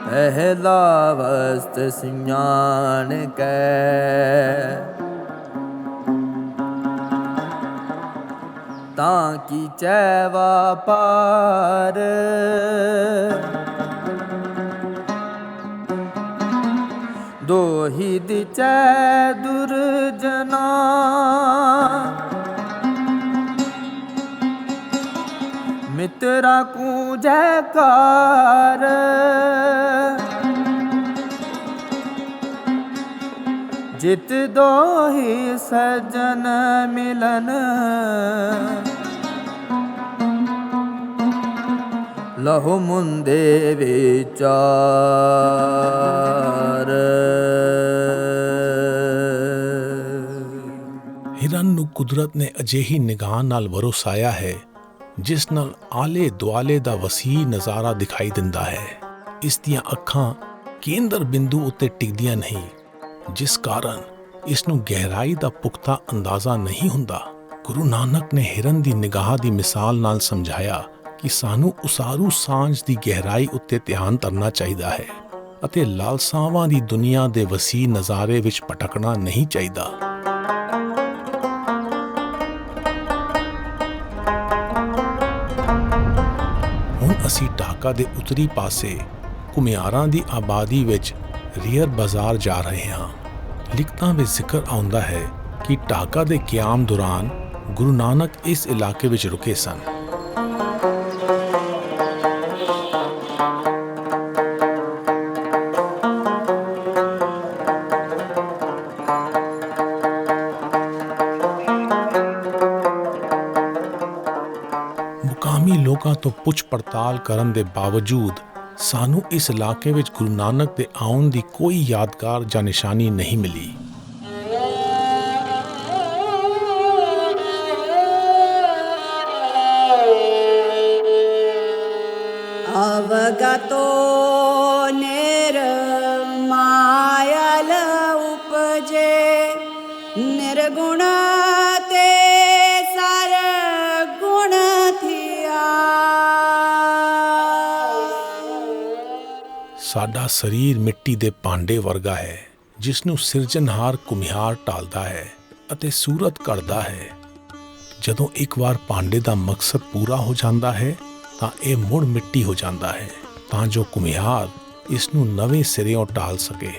ਪਹਿਲਾ ਵਸਤ ਸਿਆਣ ਕੈ ਤਾਂ ਕੀ ਚੈ ਵਾਪਾਰ ਦੋਹੀ ਦਿਚੈ ਦੁਰਜਨਾ ਮਿਤਰਾ ਕੂ ਜੈਕਾਰ ਜਿਤ ਦੋਹੀ ਸਜਨ ਮਿਲਨ ਲਹੋ ਮੁੰਦੇ ਵਿਚਾਰ ਹਿਰਨ ਨੂੰ ਕੁਦਰਤ ਨੇ ਅਜਿਹੀ ਨਿਗਾਹ ਨਾਲ ਵਰਸਾਇਆ ਹੈ ਜਿਸ ਨਾਲ ਆਲੇ ਦੁਆਲੇ ਦਾ ਵਸੀਹ ਨਜ਼ਾਰਾ ਦਿਖਾਈ ਦਿੰਦਾ ਹੈ। ਇਸ ਦੀਆਂ ਅੱਖਾਂ ਕੇਂਦਰ ਬਿੰਦੂ ਉੱਤੇ ਟਿਕਦੀਆਂ ਨਹੀਂ ਜਿਸ ਕਾਰਨ ਇਸ ਨੂੰ ਗਹਿਰਾਈ ਦਾ ਪੁਖਤਾ ਅੰਦਾਜ਼ਾ ਨਹੀਂ ਹੁੰਦਾ। ਗੁਰੂ ਨਾਨਕ ਨੇ ਹਿਰਨ ਦੀ ਨਿਗਾਹ ਦੀ ਮਿਸਾਲ ਨਾਲ ਸਮਝਾਇਆ ਕਿ ਸਾਨੂੰ ਉਸਾਰੂ ਸਾਂਝ ਦੀ ਗਹਿਰਾਈ ਉੱਤੇ ਧਿਆਨ ਧਰਨਾ ਚਾਹੀਦਾ ਹੈ ਅਤੇ ਲਾਲਸਾਵਾਂ ਦੀ ਦੁਨੀਆ ਦੇ ਵਸੀਹ ਨਜ਼ਾਰੇ ਵਿੱਚ ਭਟਕਣਾ ਨਹੀਂ ਚਾਹੀਦਾ। ਹੁਣ ਅਸੀਂ ਢਾਕਾ ਦੇ ਉੱਤਰੀ ਪਾਸੇ ਘੁਮਿਆਰਾਂ ਦੀ ਆਬਾਦੀ ਵਿੱਚ ਰੀਅਰ ਬਾਜ਼ਾਰ ਜਾ ਰਹੇ ਹਾਂ। ਲਿਖਤਾਂ ਵਿੱਚ ਜ਼ਿਕਰ ਆਉਂਦਾ ਹੈ ਕਿ ਢਾਕਾ ਦੇ ਕਿਆਮ ਦੌਰਾਨ ਗੁਰੂ ਨਾਨਕ ਇਸ ਇਲਾਕੇ ਵਿੱਚ ਰੁਕੇ ਸਨ। ਮੁਕਾਮੀ ਲੋਕਾਂ ਤੋਂ ਪੁੱਛ ਪੜਤਾਲ ਕਰਨ ਦੇ ਬਾਵਜੂਦ ਸਾਨੂੰ ਇਸ ਇਲਾਕੇ ਵਿੱਚ ਗੁਰੂ ਨਾਨਕ ਦੇ ਆਉਣ ਦੀ ਕੋਈ ਯਾਦਗਾਰ ਜਾਂ ਨਿਸ਼ਾਨੀ ਨਹੀਂ ਮਿਲੀ। ਅਵਗਤੋ ਨਿਰਮਾਇਲ ਉਪਜੇ ਨਿਰਗੁਣ ਤੇ ਸਰ ਗੁਣ ਥਿਆ। ਸਾਡਾ ਸਰੀਰ ਮਿੱਟੀ ਦੇ ਭਾਂਡੇ ਵਰਗਾ ਹੈ ਜਿਸ ਨੂੰ ਸਿਰਜਣਹਾਰ ਘੁਮਿਆਰ ਢਾਲਦਾ ਹੈ ਅਤੇ ਸੂਰਤ ਘੜਦਾ ਹੈ। ਜਦੋਂ ਇੱਕ ਵਾਰ ਭਾਂਡੇ ਦਾ ਮਕਸਦ ਪੂਰਾ ਹੋ ਜਾਂਦਾ ਹੈ ਤਾਂ ਇਹ ਮੁੜ ਮਿੱਟੀ ਹੋ ਜਾਂਦਾ ਹੈ ਤਾਂ ਜੋ ਘੁਮਿਆਰ ਇਸ ਨੂੰ ਨਵੇਂ ਸਿਰਿਓਂ ਢਾਲ ਸਕੇ।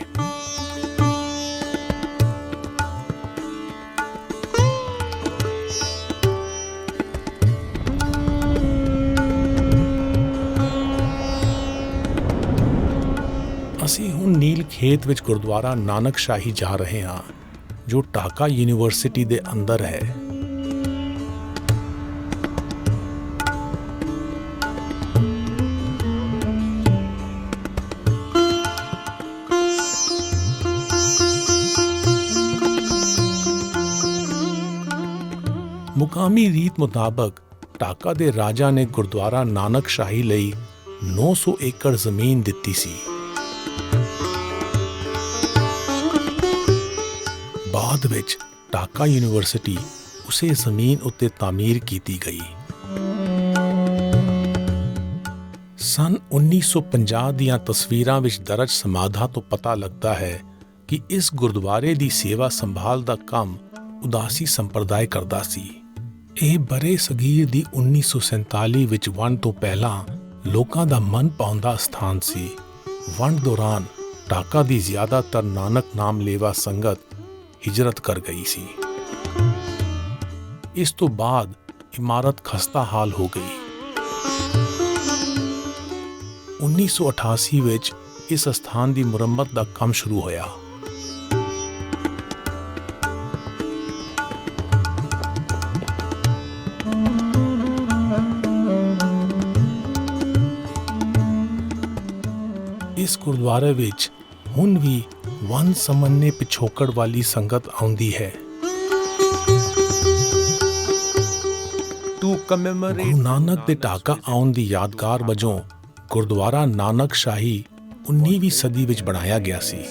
ਅਸੀਂ ਹੁਣ ਨੀਲ ਖੇਤ ਵਿੱਚ ਗੁਰਦੁਆਰਾ ਨਾਨਕ ਸ਼ਾਹੀ ਜਾ ਰਹੇ ਹਾਂ ਜੋ ਢਾਕਾ ਯੂਨੀਵਰਸਿਟੀ ਦੇ ਅੰਦਰ ਹੈ। ਮੁਕਾਮੀ ਰੀਤ ਮੁਤਾਬਕ ਢਾਕਾ ਦੇ ਰਾਜਾ ਨੇ ਗੁਰਦੁਆਰਾ ਨਾਨਕ ਸ਼ਾਹੀ ਲਈ 900 ਏਕੜ ਜ਼ਮੀਨ ਦਿੱਤੀ ਸੀ। ਬਾਅਦ ਵਿੱਚ ਢਾਕਾ ਯੂਨੀਵਰਸਿਟੀ ਉਸੇ ਜ਼ਮੀਨ ਉੱਤੇ ਤਾਮੀਰ ਕੀਤੀ ਗਈ। ਸਨ 1950 ਦੀਆਂ ਤਸਵੀਰਾਂ ਵਿੱਚ ਦਰਜ ਸਮਾਧਾਂ ਤੋਂ ਪਤਾ ਲੱਗਦਾ ਹੈ ਕਿ ਇਸ ਗੁਰਦੁਆਰੇ ਦੀ ਸੇਵਾ ਸੰਭਾਲ ਦਾ ਕੰਮ ਉਦਾਸੀ ਸੰਪਰਦਾਇ ਕਰਦਾ ਸੀ। ਇਹ ਬਰੇ ਸਗੀਰ ਦੀ 1947 ਵਿੱਚ ਵੰਡ ਤੋਂ ਪਹਿਲਾਂ ਲੋਕਾਂ ਦਾ ਮਨ ਭਾਉਂਦਾ ਸਥਾਨ ਸੀ। ਵੰਡ ਦੌਰਾਨ ਢਾਕਾ ਦੀ ਜ਼ਿਆਦਾਤਰ ਨਾਨਕ ਨਾਮ ਲੇਵਾ ਸੰਗਤ ਹਿਜਰਤ ਕਰ ਗਈ ਸੀ। ਇਸ ਤੋਂ ਬਾਅਦ ਇਮਾਰਤ ਖਸਤਾ ਹਾਲ ਹੋ ਗਈ। 1988 ਵਿੱਚ ਇਸ ਸਥਾਨ ਦੀ ਮੁਰੰਮਤ ਦਾ ਕੰਮ ਸ਼ੁਰੂ ਹੋਇਆ। ਇਸ ਗੁਰਦੁਆਰੇ ਵਿੱਚ ਹੁਣ ਵੀ ਵੰਨ ਸਮੰਨੇ ਪਿਛੋਕੜ ਵਾਲੀ ਸੰਗਤ ਆਉਂਦੀ ਹੈ। ਗੁਰੂ ਨਾਨਕ ਦੇ ਢਾਕਾ ਆਉਣ ਦੀ ਯਾਦਗਾਰ ਵਜੋਂ ਗੁਰਦੁਆਰਾ ਨਾਨਕ ਸ਼ਾਹੀ 19ਵੀਂ ਸਦੀ ਵਿੱਚ ਬਣਾਇਆ ਗਿਆ ਸੀ।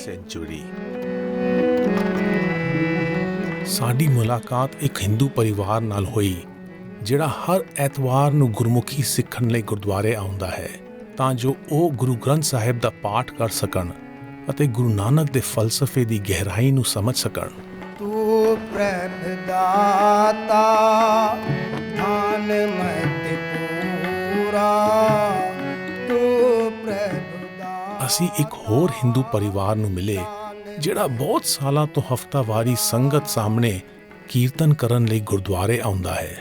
ਸਾਡੀ ਮੁਲਾਕਾਤ ਇੱਕ ਹਿੰਦੂ ਪਰਿਵਾਰ ਨਾਲ ਹੋਈ ਜਿਹੜਾ ਹਰ ਐਤਵਾਰ ਨੂੰ ਗੁਰਮੁਖੀ ਸਿੱਖਣ ਲਈ ਗੁਰਦੁਆਰੇ ਆਉਂਦਾ ਹੈ ਤਾਂ ਜੋ ਉਹ ਗੁਰੂ ਗ੍ਰੰਥ ਸਾਹਿਬ ਦਾ ਪਾਠ ਕਰ ਸਕਣ ਅਤੇ ਗੁਰੂ ਨਾਨਕ ਦੇ ਫਲਸਫੇ ਦੀ ਗਹਿਰਾਈ ਨੂੰ ਸਮਝ ਸਕਣ। ਤੂੰ ਪ੍ਰਭ ਦਾਤਾ ਧਨ ਮਤ ਪੂਰਾ ਤੂੰ ਪ੍ਰਭ। ਅਸੀਂ ਇੱਕ ਹੋਰ ਹਿੰਦੂ ਪਰਿਵਾਰ ਨੂੰ ਮਿਲੇ ਜਿਹੜਾ ਬਹੁਤ ਸਾਲਾਂ ਤੋਂ ਹਫ਼ਤਾਵਾਰੀ ਸੰਗਤ ਸਾਹਮਣੇ ਕੀਰਤਨ ਕਰਨ ਲਈ ਗੁਰਦੁਆਰੇ ਆਉਂਦਾ ਹੈ।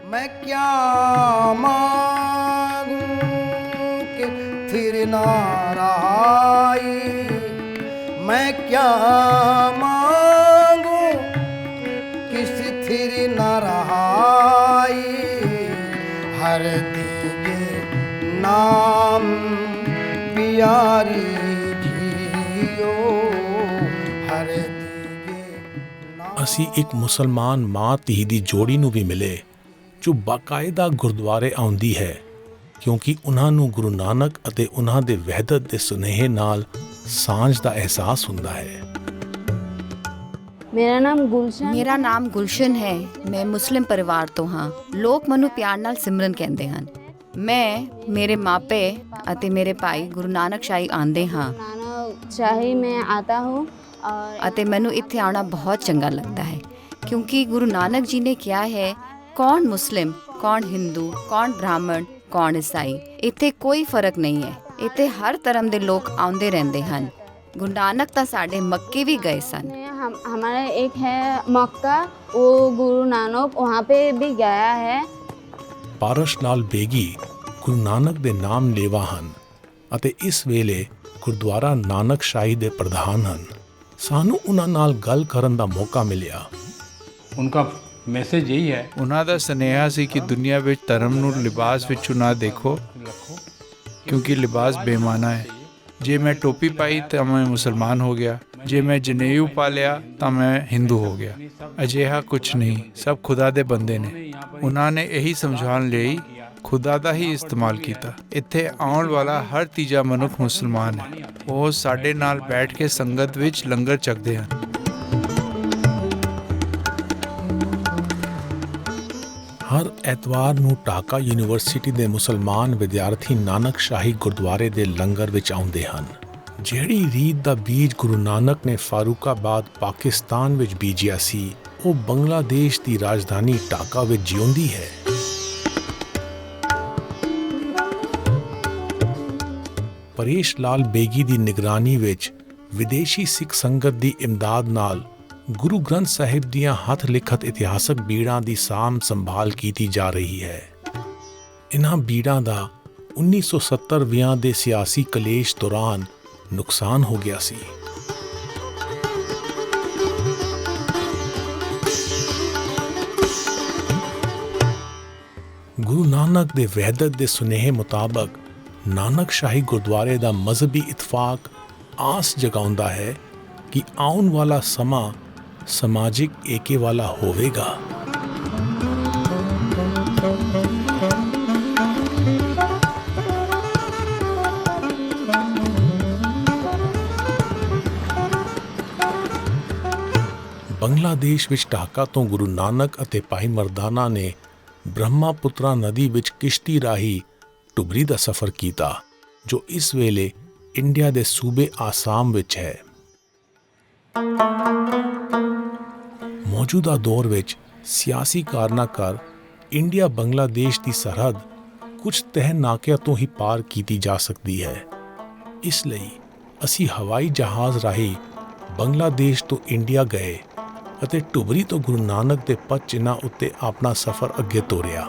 ਮੈਂ ਕਿਆ ਮਾਂਗੂ ਕਿ ਥਿਰ ਨਾ ਰਾਈ, ਮੈਂ ਕਿਆ ਮਾਂਗੂ ਕਿਸ ਥਿਰ ਨਾ ਰਹਾਈ, ਹਰ ਦੀਗੇ ਨਾਮ ਪਿਆਰੀ ਜੀਓ, ਹਰ ਦੀਗੇ ਨਾਮ। ਅਸੀਂ ਇੱਕ ਮੁਸਲਮਾਨ ਮਾਂ ਧੀ ਦੀ ਜੋੜੀ ਨੂੰ ਵੀ ਮਿਲੇ ਜੋ ਬਾਕਾਇਦਾ ਗੁਰਦੁਆਰੇ ਆਉਂਦੀ ਹੈ ਕਿਉਂਕਿ ਉਹਨਾਂ ਨੂੰ ਗੁਰੂ ਨਾਨਕ ਅਤੇ ਉਹਨਾਂ ਦੇ ਵਹਿਦਤ ਦੇ ਸੁਨੇਹੇ ਨਾਲ ਸਾਂਝ ਦਾ ਅਹਿਸਾਸ ਹੁੰਦਾ ਹੈ। ਮੇਰਾ ਨਾਮ ਗੁਲਸ਼ਨ। ਮੇਰਾ ਨਾਮ ਗੁਲਸ਼ਨ ਹੈ। ਮੈਂ ਮੁਸਲਿਮ ਪਰਿਵਾਰ ਤੋਂ ਹਾਂ। ਲੋਕ ਮੈਨੂੰ ਪਿਆਰ ਨਾਲ ਸਿਮਰਨ ਕਹਿੰਦੇ ਹਨ। ਮੈਂ, ਮੇਰੇ ਮਾਪੇ ਅਤੇ ਮੇਰੇ ਭਾਈ ਗੁਰੂ ਨਾਨਕ ਸ਼ਾਹੀ ਆਉਂਦੇ ਹਾਂ। ਨਾਨਕ ਸ਼ਾਹੀ ਮੈਂ ਆਤਾ ਹੂੰ ਅਤੇ ਮੈਨੂੰ ਇੱਥੇ ਆਉਣਾ ਬਹੁਤ ਚੰਗਾ ਲੱਗਦਾ ਹੈ ਕਿਉਂਕਿ ਗੁਰੂ ਨਾਨਕ ਜੀ ਨੇ ਕਿਹਾ ਹੈ ਕੌਣ ਮੁਸਲਿਮ, ਕੌਣ ਹਿੰਦੂ, ਕੌਣ ਬ੍ਰਾਹਮਣ, ਕੌਣ ਈਸਾਈ, ਇੱਥੇ ਕੋਈ ਫਰਕ ਨਹੀਂ ਹੈ। ਇੱਥੇ ਹਰ ਧਰਮ ਦੇ ਲੋਕ ਆਉਂਦੇ ਰਹਿੰਦੇ ਹਨ। ਗੁਰੂ ਨਾਨਕ ਤਾਂ ਸਾਡੇ ਮੱਕੇ ਵੀ ਗਏ ਸਨ। हमारा एक है मक्का, वो गुरु नानक वहाँ पे भी गया है। ਪਾਰਸ਼ ਲਾਲ ਬੇਗੀ ਗੁਰੂ ਨਾਨਕ ਦੇ ਨਾਮ ਲੇਵਾ ਹਨ ਅਤੇ ਇਸ ਵੇਲੇ ਗੁਰਦੁਆਰਾ ਨਾਨਕ ਸ਼ਾਹੀ ਦੇ ਪ੍ਰਧਾਨ ਹਨ। ਸਾਨੂੰ ਉਹਨਾਂ ਨਾਲ ਗੱਲ ਕਰਨ ਦਾ ਮੌਕਾ ਮਿਲਿਆ। ਉਨ੍ਹਾਂ ਮੈਸੇਜ ਇਹੀ ਹੈ, ਉਹਨਾਂ ਦਾ ਸੁਨੇਹਾ ਸੀ ਕਿ ਦੁਨੀਆ ਵਿੱਚ ਧਰਮ ਨੂੰ ਲਿਬਾਸ ਵਿੱਚ ਨਾ ਦੇਖੋ ਕਿਉਂਕਿ ਲਿਬਾਸ ਬੇਮਾਨਾ ਹੈ। ਜੇ ਮੈਂ ਟੋਪੀ ਪਾਈ ਤਾਂ ਮੈਂ ਮੁਸਲਮਾਨ ਹੋ ਗਿਆ, ਜੇ ਮੈਂ ਜਨੇਊ ਪਾ ਲਿਆ ਤਾਂ ਮੈਂ ਹਿੰਦੂ ਹੋ ਗਿਆ। ਅਜਿਹਾ ਕੁਝ ਨਹੀਂ, ਸਭ ਖੁਦਾ ਦੇ ਬੰਦੇ ਨੇ। ਉਹਨਾਂ ਨੇ ਇਹੀ ਸਮਝਾਉਣ ਲਈ ਖੁਦਾ ਦਾ ਹੀ ਇਸਤੇਮਾਲ ਕੀਤਾ। ਇੱਥੇ ਆਉਣ ਵਾਲਾ ਹਰ ਤੀਜਾ ਮਨੁੱਖ ਮੁਸਲਮਾਨ ਹੈ। ਉਹ ਸਾਡੇ ਨਾਲ ਬੈਠ ਕੇ ਸੰਗਤ ਵਿੱਚ ਲੰਗਰ ਛਕਦੇ ਹਨ। ਹਰ ਐਤਵਾਰ ਨੂੰ ਢਾਕਾ ਯੂਨੀਵਰਸਿਟੀ ਦੇ ਮੁਸਲਮਾਨ ਵਿਦਿਆਰਥੀ ਨਾਨਕ ਸ਼ਾਹੀ ਗੁਰਦੁਆਰੇ ਦੇ ਲੰਗਰ ਵਿੱਚ ਆਉਂਦੇ ਹਨ। ਜਿਹੜੀ ਰੀਤ ਦਾ ਬੀਜ ਗੁਰੂ ਨਾਨਕ ਨੇ ਫਾਰੂਕਾਬਾਦ ਪਾਕਿਸਤਾਨ ਵਿੱਚ ਬੀਜਿਆ ਸੀ ਉਹ ਬੰਗਲਾਦੇਸ਼ ਦੀ ਰਾਜਧਾਨੀ ਢਾਕਾ ਵਿੱਚ ਜਿਉਂਦੀ ਹੈ। ਪਰੇਸ਼ ਲਾਲ ਬੇਗੀ ਦੀ ਨਿਗਰਾਨੀ ਵਿੱਚ ਵਿਦੇਸ਼ੀ ਸਿੱਖ ਸੰਗਤ ਦੀ ਇਮਦਾਦ ਨਾਲ ਗੁਰੂ ਗ੍ਰੰਥ ਸਾਹਿਬ ਦੀਆਂ ਹੱਥ ਲਿਖਤ ਇਤਿਹਾਸਕ ਬੀੜਾਂ ਦੀ ਸਾਂਭ ਸੰਭਾਲ ਕੀਤੀ ਜਾ ਰਹੀ ਹੈ। ਇਨ੍ਹਾਂ ਬੀੜਾਂ ਦਾ 1970 ਦੇ ਸਿਆਸੀ ਕਲੇਸ਼ ਦੌਰਾਨ ਨੁਕਸਾਨ ਹੋ ਗਿਆ ਸੀ। ਗੁਰੂ ਨਾਨਕ ਦੇ ਵਹਿਦਤ ਦੇ ਸੁਨੇਹੇ ਮੁਤਾਬਕ ਨਾਨਕ ਸ਼ਾਹੀ ਗੁਰਦੁਆਰੇ ਦਾ ਮਜ਼ਹਬੀ ਇਤਫਾਕ ਆਸ ਜਗਾਉਂਦਾ ਹੈ ਕਿ ਆਉਣ ਵਾਲਾ ਸਮਾਂ ਸਮਾਜਿਕ ਏਕੇ ਵਾਲਾ ਹੋਵੇਗਾ। ਬੰਗਲਾਦੇਸ਼ ਵਿੱਚ ਢਾਕਾ ਤੋਂ ਗੁਰੂ ਨਾਨਕ ਅਤੇ ਭਾਈ ਮਰਦਾਨਾ ਨੇ ਬ੍ਰਹਮਪੁੱਤਰਾ ਨਦੀ ਵਿੱਚ ਕਿਸ਼ਤੀ ਰਾਹੀਂ ਟੁਬਰੀ ਦਾ ਸਫ਼ਰ ਕੀਤਾ, ਜੋ ਇਸ ਵੇਲੇ ਇੰਡੀਆ ਦੇ ਸੂਬੇ ਆਸਾਮ ਵਿੱਚ ਹੈ। ਮੌਜੂਦਾ ਦੌਰ ਵਿੱਚ ਸਿਆਸੀ ਕਾਰਨਾਂ ਕਰ ਇੰਡੀਆ ਬੰਗਲਾਦੇਸ਼ ਦੀ ਸਰਹੱਦ ਕੁਝ ਤਹਿ ਨਾਕਿਆਂ ਤੋਂ ਹੀ ਪਾਰ ਕੀਤੀ ਜਾ ਸਕਦੀ ਹੈ। ਇਸ ਲਈ ਅਸੀਂ ਹਵਾਈ ਜਹਾਜ਼ ਰਾਹੀਂ ਬੰਗਲਾਦੇਸ਼ ਤੋਂ ਇੰਡੀਆ ਗਏ ਅਤੇ ਟੁਬਰੀ ਤੋਂ ਗੁਰੂ ਨਾਨਕ ਦੇ ਪਦ ਚਿੰਨ੍ਹਾਂ ਉੱਤੇ ਆਪਣਾ ਸਫ਼ਰ ਅੱਗੇ ਤੋਰਿਆ।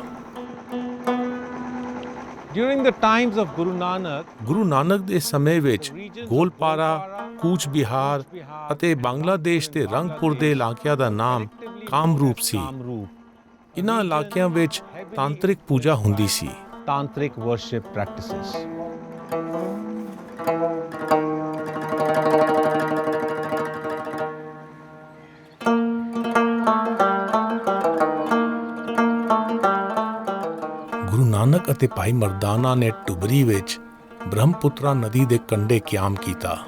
During the times of Guru Nanak, Guru Nanak ਦੇ ਸਮੇਂ ਵਿੱਚ ਗੋਲਪਾਰਾ, ਕੂਚ ਬਿਹਾਰ ਅਤੇ ਬੰਗਲਾਦੇਸ਼ ਦੇ ਰੰਗਪੁਰ ਦੇ ਇਲਾਕਿਆਂ ਦਾ ਨਾਮ ਕਾਮਰੂਪ ਸੀ। ਇਨ੍ਹਾਂ ਇਲਾਕਿਆਂ ਵਿੱਚ ਤਾਂਤਰਿਕ ਪੂਜਾ ਹੁੰਦੀ ਸੀ। tantric worship practices. Guru Nanak ਅਤੇ ਭਾਈ ਮਰਦਾਨਾ ਨੇ ਟੁਬਰੀ ਵਿੱਚ ਬ੍ਰਹਮਪੁੱਤਰਾ ਨਦੀ ਦੇ ਕੰਢੇ ਕਿਆਮ ਕੀਤਾ।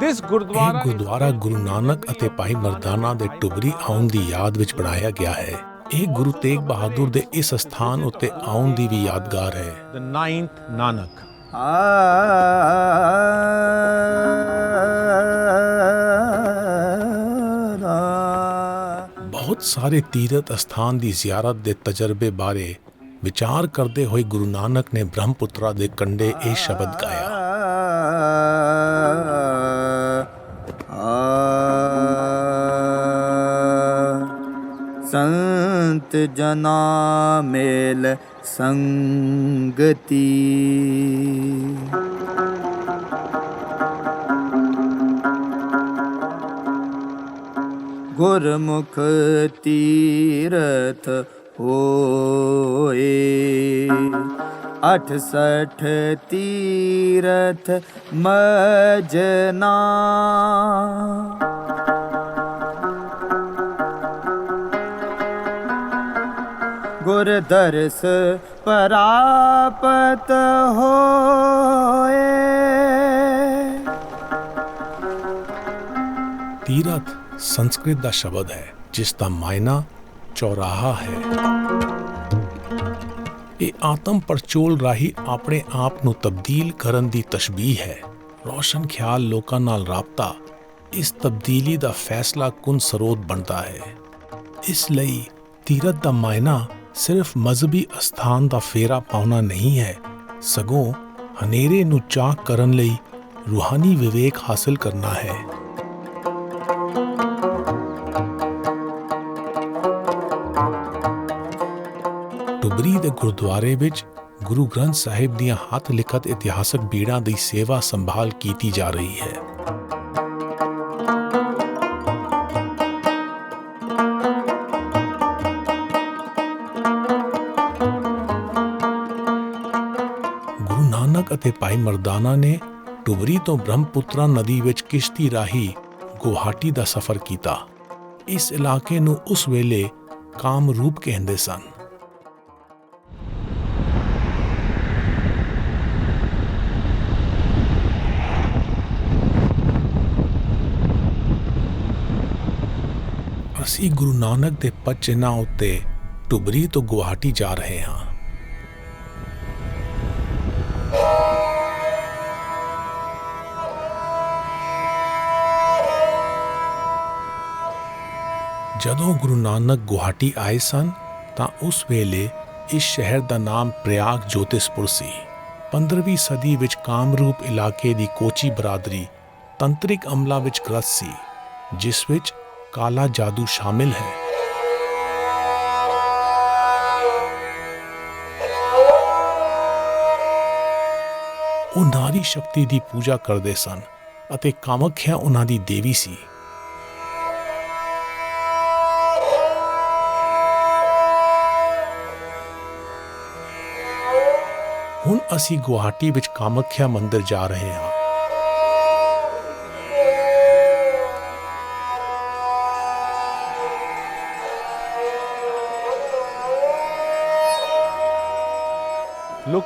This ਇਹ Gurdwara ਗੁਰਦੁਆਰਾ ਗੁਰੂ ਨਾਨਕ ਅਤੇ ਭਾਈ ਮਰਦਾਨਾ ਦੇ ਟੁਬਰੀ ਆਉਣ ਦੀ ਯਾਦ ਵਿੱਚ ਬਣਾਇਆ ਗਿਆ ਹੈ। ਇਹ ਗੁਰੂ ਤੇਗ ਬਹਾਦਰ ਦੇ ਇਸ ਸਥਾਨ ਉੱਤੇ ਆਉਣ ਦੀ ਵੀ ਯਾਦਗਾਰ ਹੈ। the 9th Nanak. ਬਹੁਤ ਸਾਰੇ ਤੀਰਥ ਅਸਥਾਨ ਦੀ ਜ਼ਿਆਰਤ ਦੇ ਤਜਰਬੇ ਬਾਰੇ ਵਿਚਾਰ ਕਰਦੇ ਹੋਏ ਗੁਰੂ ਨਾਨਕ ਨੇ ਬ੍ਰਹਮਪੁੱਤਰਾ ਦੇ ਕੰਢੇ ਇਹ ਸ਼ਬਦ ਗਾਇਆ। ਸੰਤ ਜਨਾ ਮੇਲ ਸੰਗਤੀ ਗੁਰਮੁਖ ਤੀਰਥ ਹੋਏ 68 ਤੀਰਥ ਮਜਨਾ ਗੁਰ ਦਰਸ ਪ੍ਰਾਪਤ ਹੋਏ। ਤੀਰਥ ਸੰਸਕ੍ਰਿਤ ਦਾ ਸ਼ਬਦ ਹੈ ਜਿਸ ਦਾ ਮਾਇਨਾ ਚੌਰਾਹਾ ਹੈ। ਇਹ ਆਤਮ ਪਰਚੋਲ ਰਾਹੀਂ ਆਪਣੇ ਆਪ ਨੂੰ ਤਬਦੀਲ ਕਰਨ ਦੀ ਤਸ਼ਬੀਹ ਹੈ। ਰੋਸ਼ਨ ਖਿਆਲ ਲੋਕਾਂ ਨਾਲ ਰਾਬਤਾ ਇਸ ਤਬਦੀਲੀ ਦਾ ਫੈਸਲਾ ਕੁਨ ਸਰੋਤ ਬਣਦਾ ਹੈ। ਇਸ ਲਈ ਤੀਰਥ ਦਾ ਮਾਇਨਾ ਸਿਰਫ ਮਜ਼ਹਬੀ ਅਸਥਾਨ ਦਾ ਫੇਰਾ ਪਾਉਣਾ ਨਹੀਂ ਹੈ, ਸਗੋਂ ਹਨੇਰੇ ਨੂੰ ਚਾਕ ਕਰਨ ਲਈ ਰੂਹਾਨੀ ਵਿਵੇਕ ਹਾਸਲ ਕਰਨਾ ਹੈ। ਟੁਬਰੀ ਦੇ ਗੁਰਦੁਆਰੇ ਵਿੱਚ ਗੁਰੂ ਗ੍ਰੰਥ ਸਾਹਿਬ ਦੀਆਂ ਹੱਥ ਲਿਖਤ ਇਤਿਹਾਸਕ ਬੀੜਾਂ ਦੀ ਸੇਵਾ ਸੰਭਾਲ ਕੀਤੀ ਜਾ ਰਹੀ ਹੈ। ਗੁਰੂ ਨਾਨਕ ਅਤੇ ਭਾਈ ਮਰਦਾਨਾ ਨੇ ਟੁਬਰੀ ਤੋਂ ਬ੍ਰਹਮਪੁੱਤਰਾ ਨਦੀ ਵਿੱਚ ਕਿਸ਼ਤੀ ਰਾਹੀਂ ਗੁਵਾਹਾਟੀ ਦਾ ਸਫ਼ਰ ਕੀਤਾ। ਇਸ ਇਲਾਕੇ ਨੂੰ ਉਸ ਵੇਲੇ ਕਾਮਰੂਪ ਕਹਿੰਦੇ ਸਨ। ਅਸੀਂ ਗੁਰੂ ਨਾਨਕ ਦੇ ਪਦ ਚਿੰਨ੍ਹਾਂ ਉੱਤੇ ਟੁਬਰੀ ਤੋਂ ਗੁਵਾਹਾਟੀ ਜਾ ਰਹੇ ਹਾਂ। ਜਦੋਂ ਗੁਰੂ ਨਾਨਕ ਗੁਵਾਹਾਟੀ ਆਏ ਸਨ ਤਾਂ ਉਸ ਵੇਲੇ ਇਸ ਸ਼ਹਿਰ ਦਾ ਨਾਮ ਪ੍ਰਯਾਗ ਜੋਤਿਸਪੁਰ ਸੀ। 15ਵੀਂ ਸਦੀ ਵਿੱਚ ਕਾਮਰੂਪ ਇਲਾਕੇ ਦੀ ਕੋਚੀ ਬਰਾਦਰੀ ਤੰਤਰਿਕ ਅਮਲਾਂ ਵਿੱਚ ਗ੍ਰਸਤ ਸੀ, ਜਿਸ ਵਿੱਚ ਕਾਲਾ ਜਾਦੂ ਸ਼ਾਮਿਲ ਹੈ। ਉਹ ਨਾਰੀ ਸ਼ਕਤੀ ਦੀ ਪੂਜਾ ਕਰਦੇ ਸਨ ਅਤੇ ਕਾਮਖਿਆ ਉਹਨਾਂ ਦੀ ਦੇਵੀ ਸੀ। ਹੁਣ ਅਸੀਂ ਗੁਵਾਹਾਟੀ ਵਿੱਚ ਕਾਮਖਿਆ ਮੰਦਿਰ ਜਾ ਰਹੇ ਹਾਂ।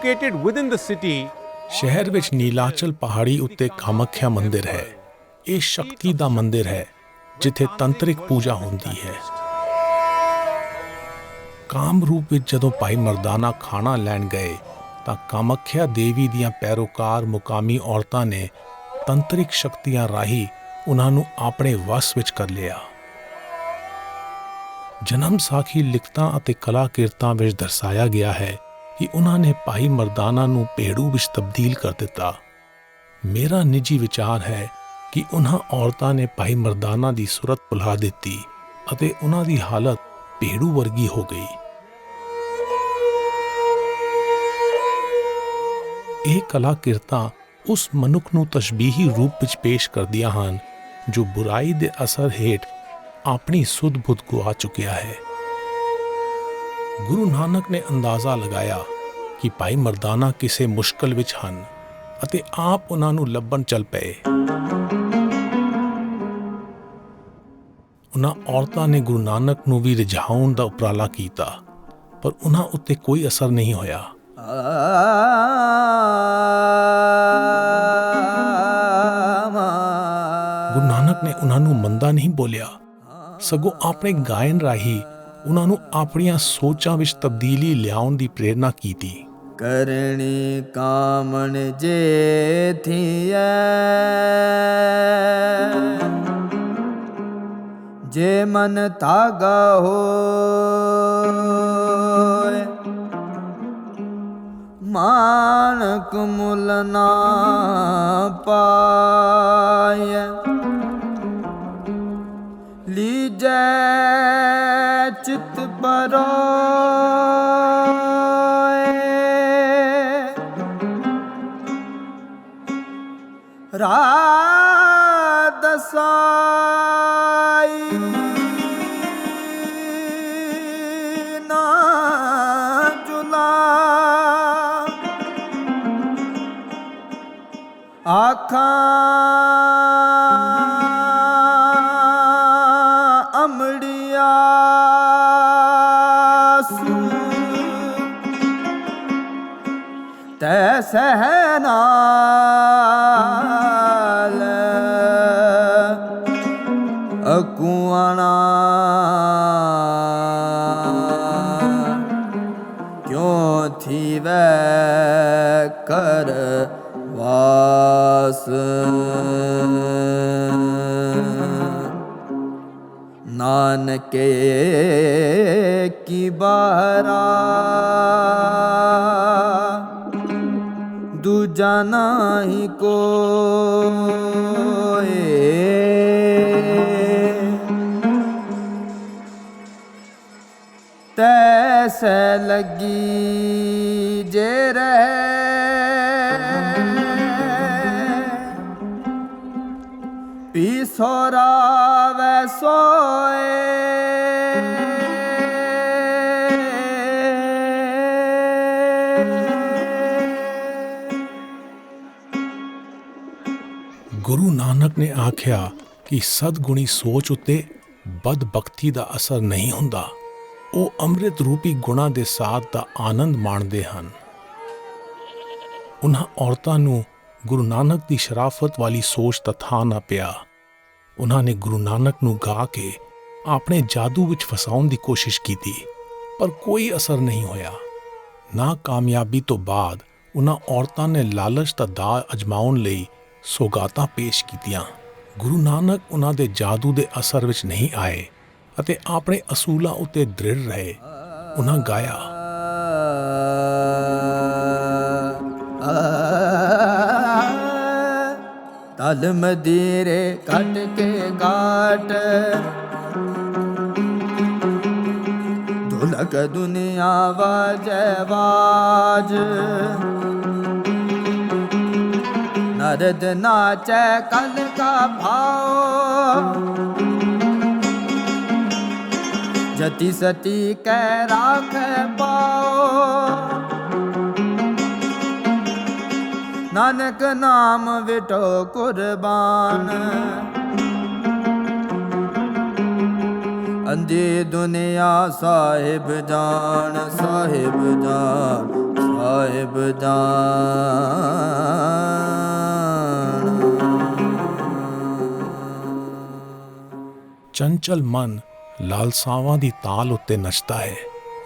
located within the city, ਸ਼ਹਿਰ ਵਿੱਚ ਨੀਲਾਚਲ ਪਹਾੜੀ ਉੱਤੇ ਕਾਮਖਿਆ ਮੰਦਿਰ ਹੈ। ਇਹ ਸ਼ਕਤੀ ਦਾ ਮੰਦਿਰ ਹੈ ਜਿੱਥੇ ਤੰਤਰਿਕ ਪੂਜਾ ਹੁੰਦੀ ਹੈ। ਕਾਮ ਰੂਪ ਵਿੱਚ ਜਦੋਂ ਭਾਈ ਮਰਦਾਨਾ ਖਾਣਾ ਲੈਣ ਗਏ ਤਾਂ ਕਾਮਖਿਆ ਦੇਵੀ ਦੀਆਂ ਪੈਰੋਕਾਰ ਮੁਕਾਮੀ ਔਰਤਾਂ ਨੇ ਤੰਤਰਿਕ ਸ਼ਕਤੀਆਂ ਰਾਹੀਂ ਉਹਨਾਂ ਨੂੰ ਆਪਣੇ ਵਸ ਵਿੱਚ ਕਰ ਲਿਆ। ਜਨਮ ਸਾਖੀ ਲਿਖਤਾਂ ਅਤੇ ਕਲਾਕਿਰਤਾਂ ਵਿੱਚ ਦਰਸਾਇਆ ਗਿਆ ਹੈ ਕਿ ਉਹਨਾਂ ਨੇ ਭਾਈ ਮਰਦਾਨਾ ਨੂੰ ਭੇੜੂ ਵਿੱਚ ਤਬਦੀਲ ਕਰ ਦਿੱਤਾ। ਮੇਰਾ ਨਿੱਜੀ ਵਿਚਾਰ ਹੈ ਕਿ ਉਹਨਾਂ ਔਰਤਾਂ ਨੇ ਭਾਈ ਮਰਦਾਨਾ ਦੀ ਸੂਰਤ ਭੁਲਾ ਦਿੱਤੀ ਅਤੇ ਉਹਨਾਂ ਦੀ ਹਾਲਤ ਭੇੜੂ ਵਰਗੀ ਹੋ ਗਈ। ਇਹ ਕਲਾਕਿਰਤਾਂ ਉਸ ਮਨੁੱਖ ਨੂੰ ਤਸ਼ਬੀਹੀ ਰੂਪ ਵਿੱਚ ਪੇਸ਼ ਕਰਦੀਆਂ ਹਨ ਜੋ ਬੁਰਾਈ ਦੇ ਅਸਰ ਹੇਠ ਆਪਣੀ ਸੁੱਧ-ਬੁੱਧ ਗੁਆ ਚੁੱਕਿਆ ਹੈ। ਗੁਰੂ ਨਾਨਕ ਨੇ ਅੰਦਾਜ਼ਾ ਲਗਾਇਆ ਕਿ ਭਾਈ ਮਰਦਾਨਾ ਕਿਸੇ ਮੁਸ਼ਕਲ ਵਿੱਚ ਹਨ ਅਤੇ ਆਪ ਉਹਨਾਂ ਨੂੰ ਲੱਭਣ ਚੱਲ ਪਏ। ਉਹਨਾਂ ਔਰਤਾਂ ਨੇ ਗੁਰੂ ਨਾਨਕ ਨੂੰ ਵੀ ਰਿਝਾਉਣ ਦਾ ਉਪਰਾਲਾ ਕੀਤਾ, ਪਰ ਉਹਨਾਂ ਉੱਤੇ ਕੋਈ ਅਸਰ ਨਹੀਂ ਹੋਇਆ। ਗੁਰੂ ਨਾਨਕ ਨੇ ਉਹਨਾਂ ਨੂੰ ਮੰਦਾ ਨਹੀਂ ਬੋਲਿਆ, ਸਗੋਂ ਆਪਣੇ ਗਾਇਨ ਰਾਹੀਂ ਉਹਨਾਂ ਨੂੰ ਆਪਣੀਆਂ ਸੋਚਾਂ ਵਿੱਚ ਤਬਦੀਲੀ ਲਿਆਉਣ ਦੀ ਪ੍ਰੇਰਨਾ ਕੀਤੀ। ਕਰਨੀ ਕਾਮਣ ਜੇ ਥੀਐ, ਜੇ ਮਨ ਤਾਗਾ ਹੋਏ, ਮਾਨਕ ਮੁਲ ਨਾ ਪਾਇਐ, ਲੀਜੈ ਚਿਤ ਪਰੋਏ, ਰਾਤ ਸਾਈ ਨਾ ਜੁਲਾ, ਆਖਾਂ ਤੈ ਸਹਿ ਨਾਲ ਅਕੂਆਣਾ, ਕਿਉਂ ਥੀਵੈ ਕਰ ਵਾਸ, ਨਾਨਕੇ ਕੀ ਬਾਹਰਾ, ਦੂਜਾ ਨਾਹੀ ਕੋਇ, ਤੈਸੈ ਲੱਗੀ ਜੇ ਰਹਿ, ਪੀ ਸੋਰਾਵੈ ਸੋਏ, ਗੁਰੂ ਨਾਨਕ ਨੇ ਆਖਿਆ ਕਿ ਸਦਗੁਣੀ ਸੋਚ ਉੱਤੇ ਬਦਬਖਤੀ ਦਾ ਅਸਰ ਨਹੀਂ ਹੁੰਦਾ। ਉਹ ਅੰਮ੍ਰਿਤ ਰੂਪੀ ਗੁਣਾਂ ਦੇ ਸਾਥ ਦਾ ਆਨੰਦ ਮਾਣਦੇ ਹਨ। ਉਹਨਾਂ ਔਰਤਾਂ ਨੂੰ ਗੁਰੂ ਨਾਨਕ ਦੀ ਸ਼ਰਾਫਤ ਵਾਲੀ ਸੋਚ ਦਾ ਥਾਂ ਨਾ ਪਿਆ। ਉਹਨਾਂ ਨੇ ਗੁਰੂ ਨਾਨਕ ਨੂੰ ਗਾ ਕੇ ਆਪਣੇ ਜਾਦੂ ਵਿੱਚ ਫਸਾਉਣ ਦੀ ਕੋਸ਼ਿਸ਼ ਕੀਤੀ, ਪਰ ਕੋਈ ਅਸਰ ਨਹੀਂ ਹੋਇਆ। ਨਾਕਾਮਯਾਬੀ ਤੋਂ ਬਾਅਦ ਉਹਨਾਂ ਔਰਤਾਂ ਨੇ ਲਾਲਚ ਦਾ ਦਾਅ ਅਜਮਾਉਣ ਲਈ ਸੌਗਾਤਾਂ ਪੇਸ਼ ਕੀਤੀਆਂ। ਗੁਰੂ ਨਾਨਕ ਉਹਨਾਂ ਦੇ ਜਾਦੂ ਦੇ ਅਸਰ ਵਿੱਚ ਨਹੀਂ ਆਏ ਅਤੇ ਆਪਣੇ ਅਸੂਲਾਂ ਉੱਤੇ ਦ੍ਰਿੜ ਰਹੇ। ਉਹਨਾਂ ਗਾਇਆ, ਤਲ ਮਦੀਰੇ ਕੱਟ ਕੇ ਕਾਟ, ਢੋਲਕ ਦੁਨੀਆ ਵਾਜੈ ਵਾਜ, नरद नाचै कल का भाव, जति सती कै राख पाओ, नानक नाम विटो कुर्बान, अंधी दुनिया साहिब जान, साहिब जान ਸਾਹਿਬ ਜਾਨ। ਚੰਚਲ ਮਨ ਲਾਲਸਾਵਾਂ ਦੀ ਤਾਲ ਉੱਤੇ ਨੱਚਦਾ ਹੈ।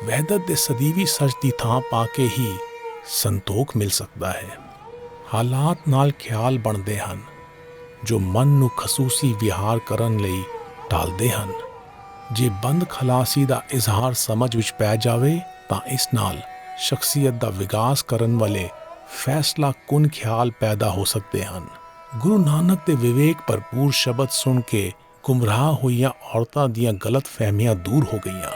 ਵਹਿਦਤ ਦੇ ਸਦੀਵੀ ਸੱਚ ਦੀ ਥਾਂ ਪਾ ਕੇ ਹੀ ਸੰਤੋਖ ਮਿਲ ਸਕਦਾ ਹੈ। ਹਾਲਾਤ ਨਾਲ ਖਿਆਲ ਬਣਦੇ ਹਨ ਜੋ ਮਨ ਨੂੰ ਖਸੂਸੀ ਵਿਹਾਰ ਕਰਨ ਲਈ ਢਾਲਦੇ ਹਨ। ਜੇ ਬੰਦ ਖਲਾਸੀ ਦਾ ਇਜ਼ਹਾਰ ਸਮਝ ਵਿੱਚ ਪੈ ਜਾਵੇ ਤਾਂ ਇਸ ਨਾਲ ਸ਼ਖਸੀਅਤ ਦਾ ਵਿਕਾਸ ਕਰਨ ਵਾਲੇ ਫੈਸਲਾ ਕੁਨ ਖਿਆਲ ਪੈਦਾ ਹੋ ਸਕਦੇ ਹਨ। ਗੁਰੂ ਨਾਨਕ ਦੇ ਵਿਵੇਕ ਭਰਪੂਰ ਸ਼ਬਦ ਸੁਣ ਕੇ ਗੁੰਮਰਾਹ ਹੋਈਆਂ ਔਰਤਾਂ ਦੀਆਂ ਗਲਤ ਫਹਿਮੀਆਂ ਦੂਰ ਹੋ ਗਈਆਂ।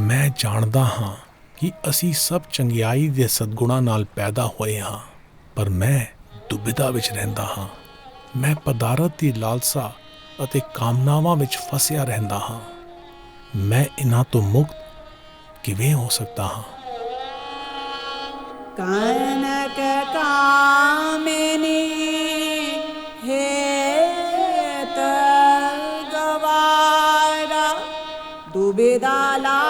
ਮੈਂ ਜਾਣਦਾ ਹਾਂ ਕਿ ਅਸੀਂ ਸਭ ਚੰਗਿਆਈ ਦੇ ਸਦਗੁਣਾਂ ਨਾਲ ਪੈਦਾ ਹੋਏ ਹਾਂ, ਪਰ ਮੈਂ ਦੁਬਿਧਾ ਵਿੱਚ ਰਹਿੰਦਾ ਹਾਂ। ਮੈਂ ਪਦਾਰਥ ਦੀ ਲਾਲਸਾ ਅਤੇ ਕਾਮਨਾਵਾਂ ਵਿੱਚ ਫਸਿਆ ਰਹਿੰਦਾ ਹਾਂ। ਮੈਂ ਇਹਨਾਂ ਤੋਂ ਮੁਕਤ ਕਿਵੇਂ ਹੋ ਸਕਦਾ ਹਾਂ? ਕਨਕ ਕਾਮਿਨੀ ਹੇਤ ਗਵਾਰਾ ਦੁਬਿਧਾ ਲਾ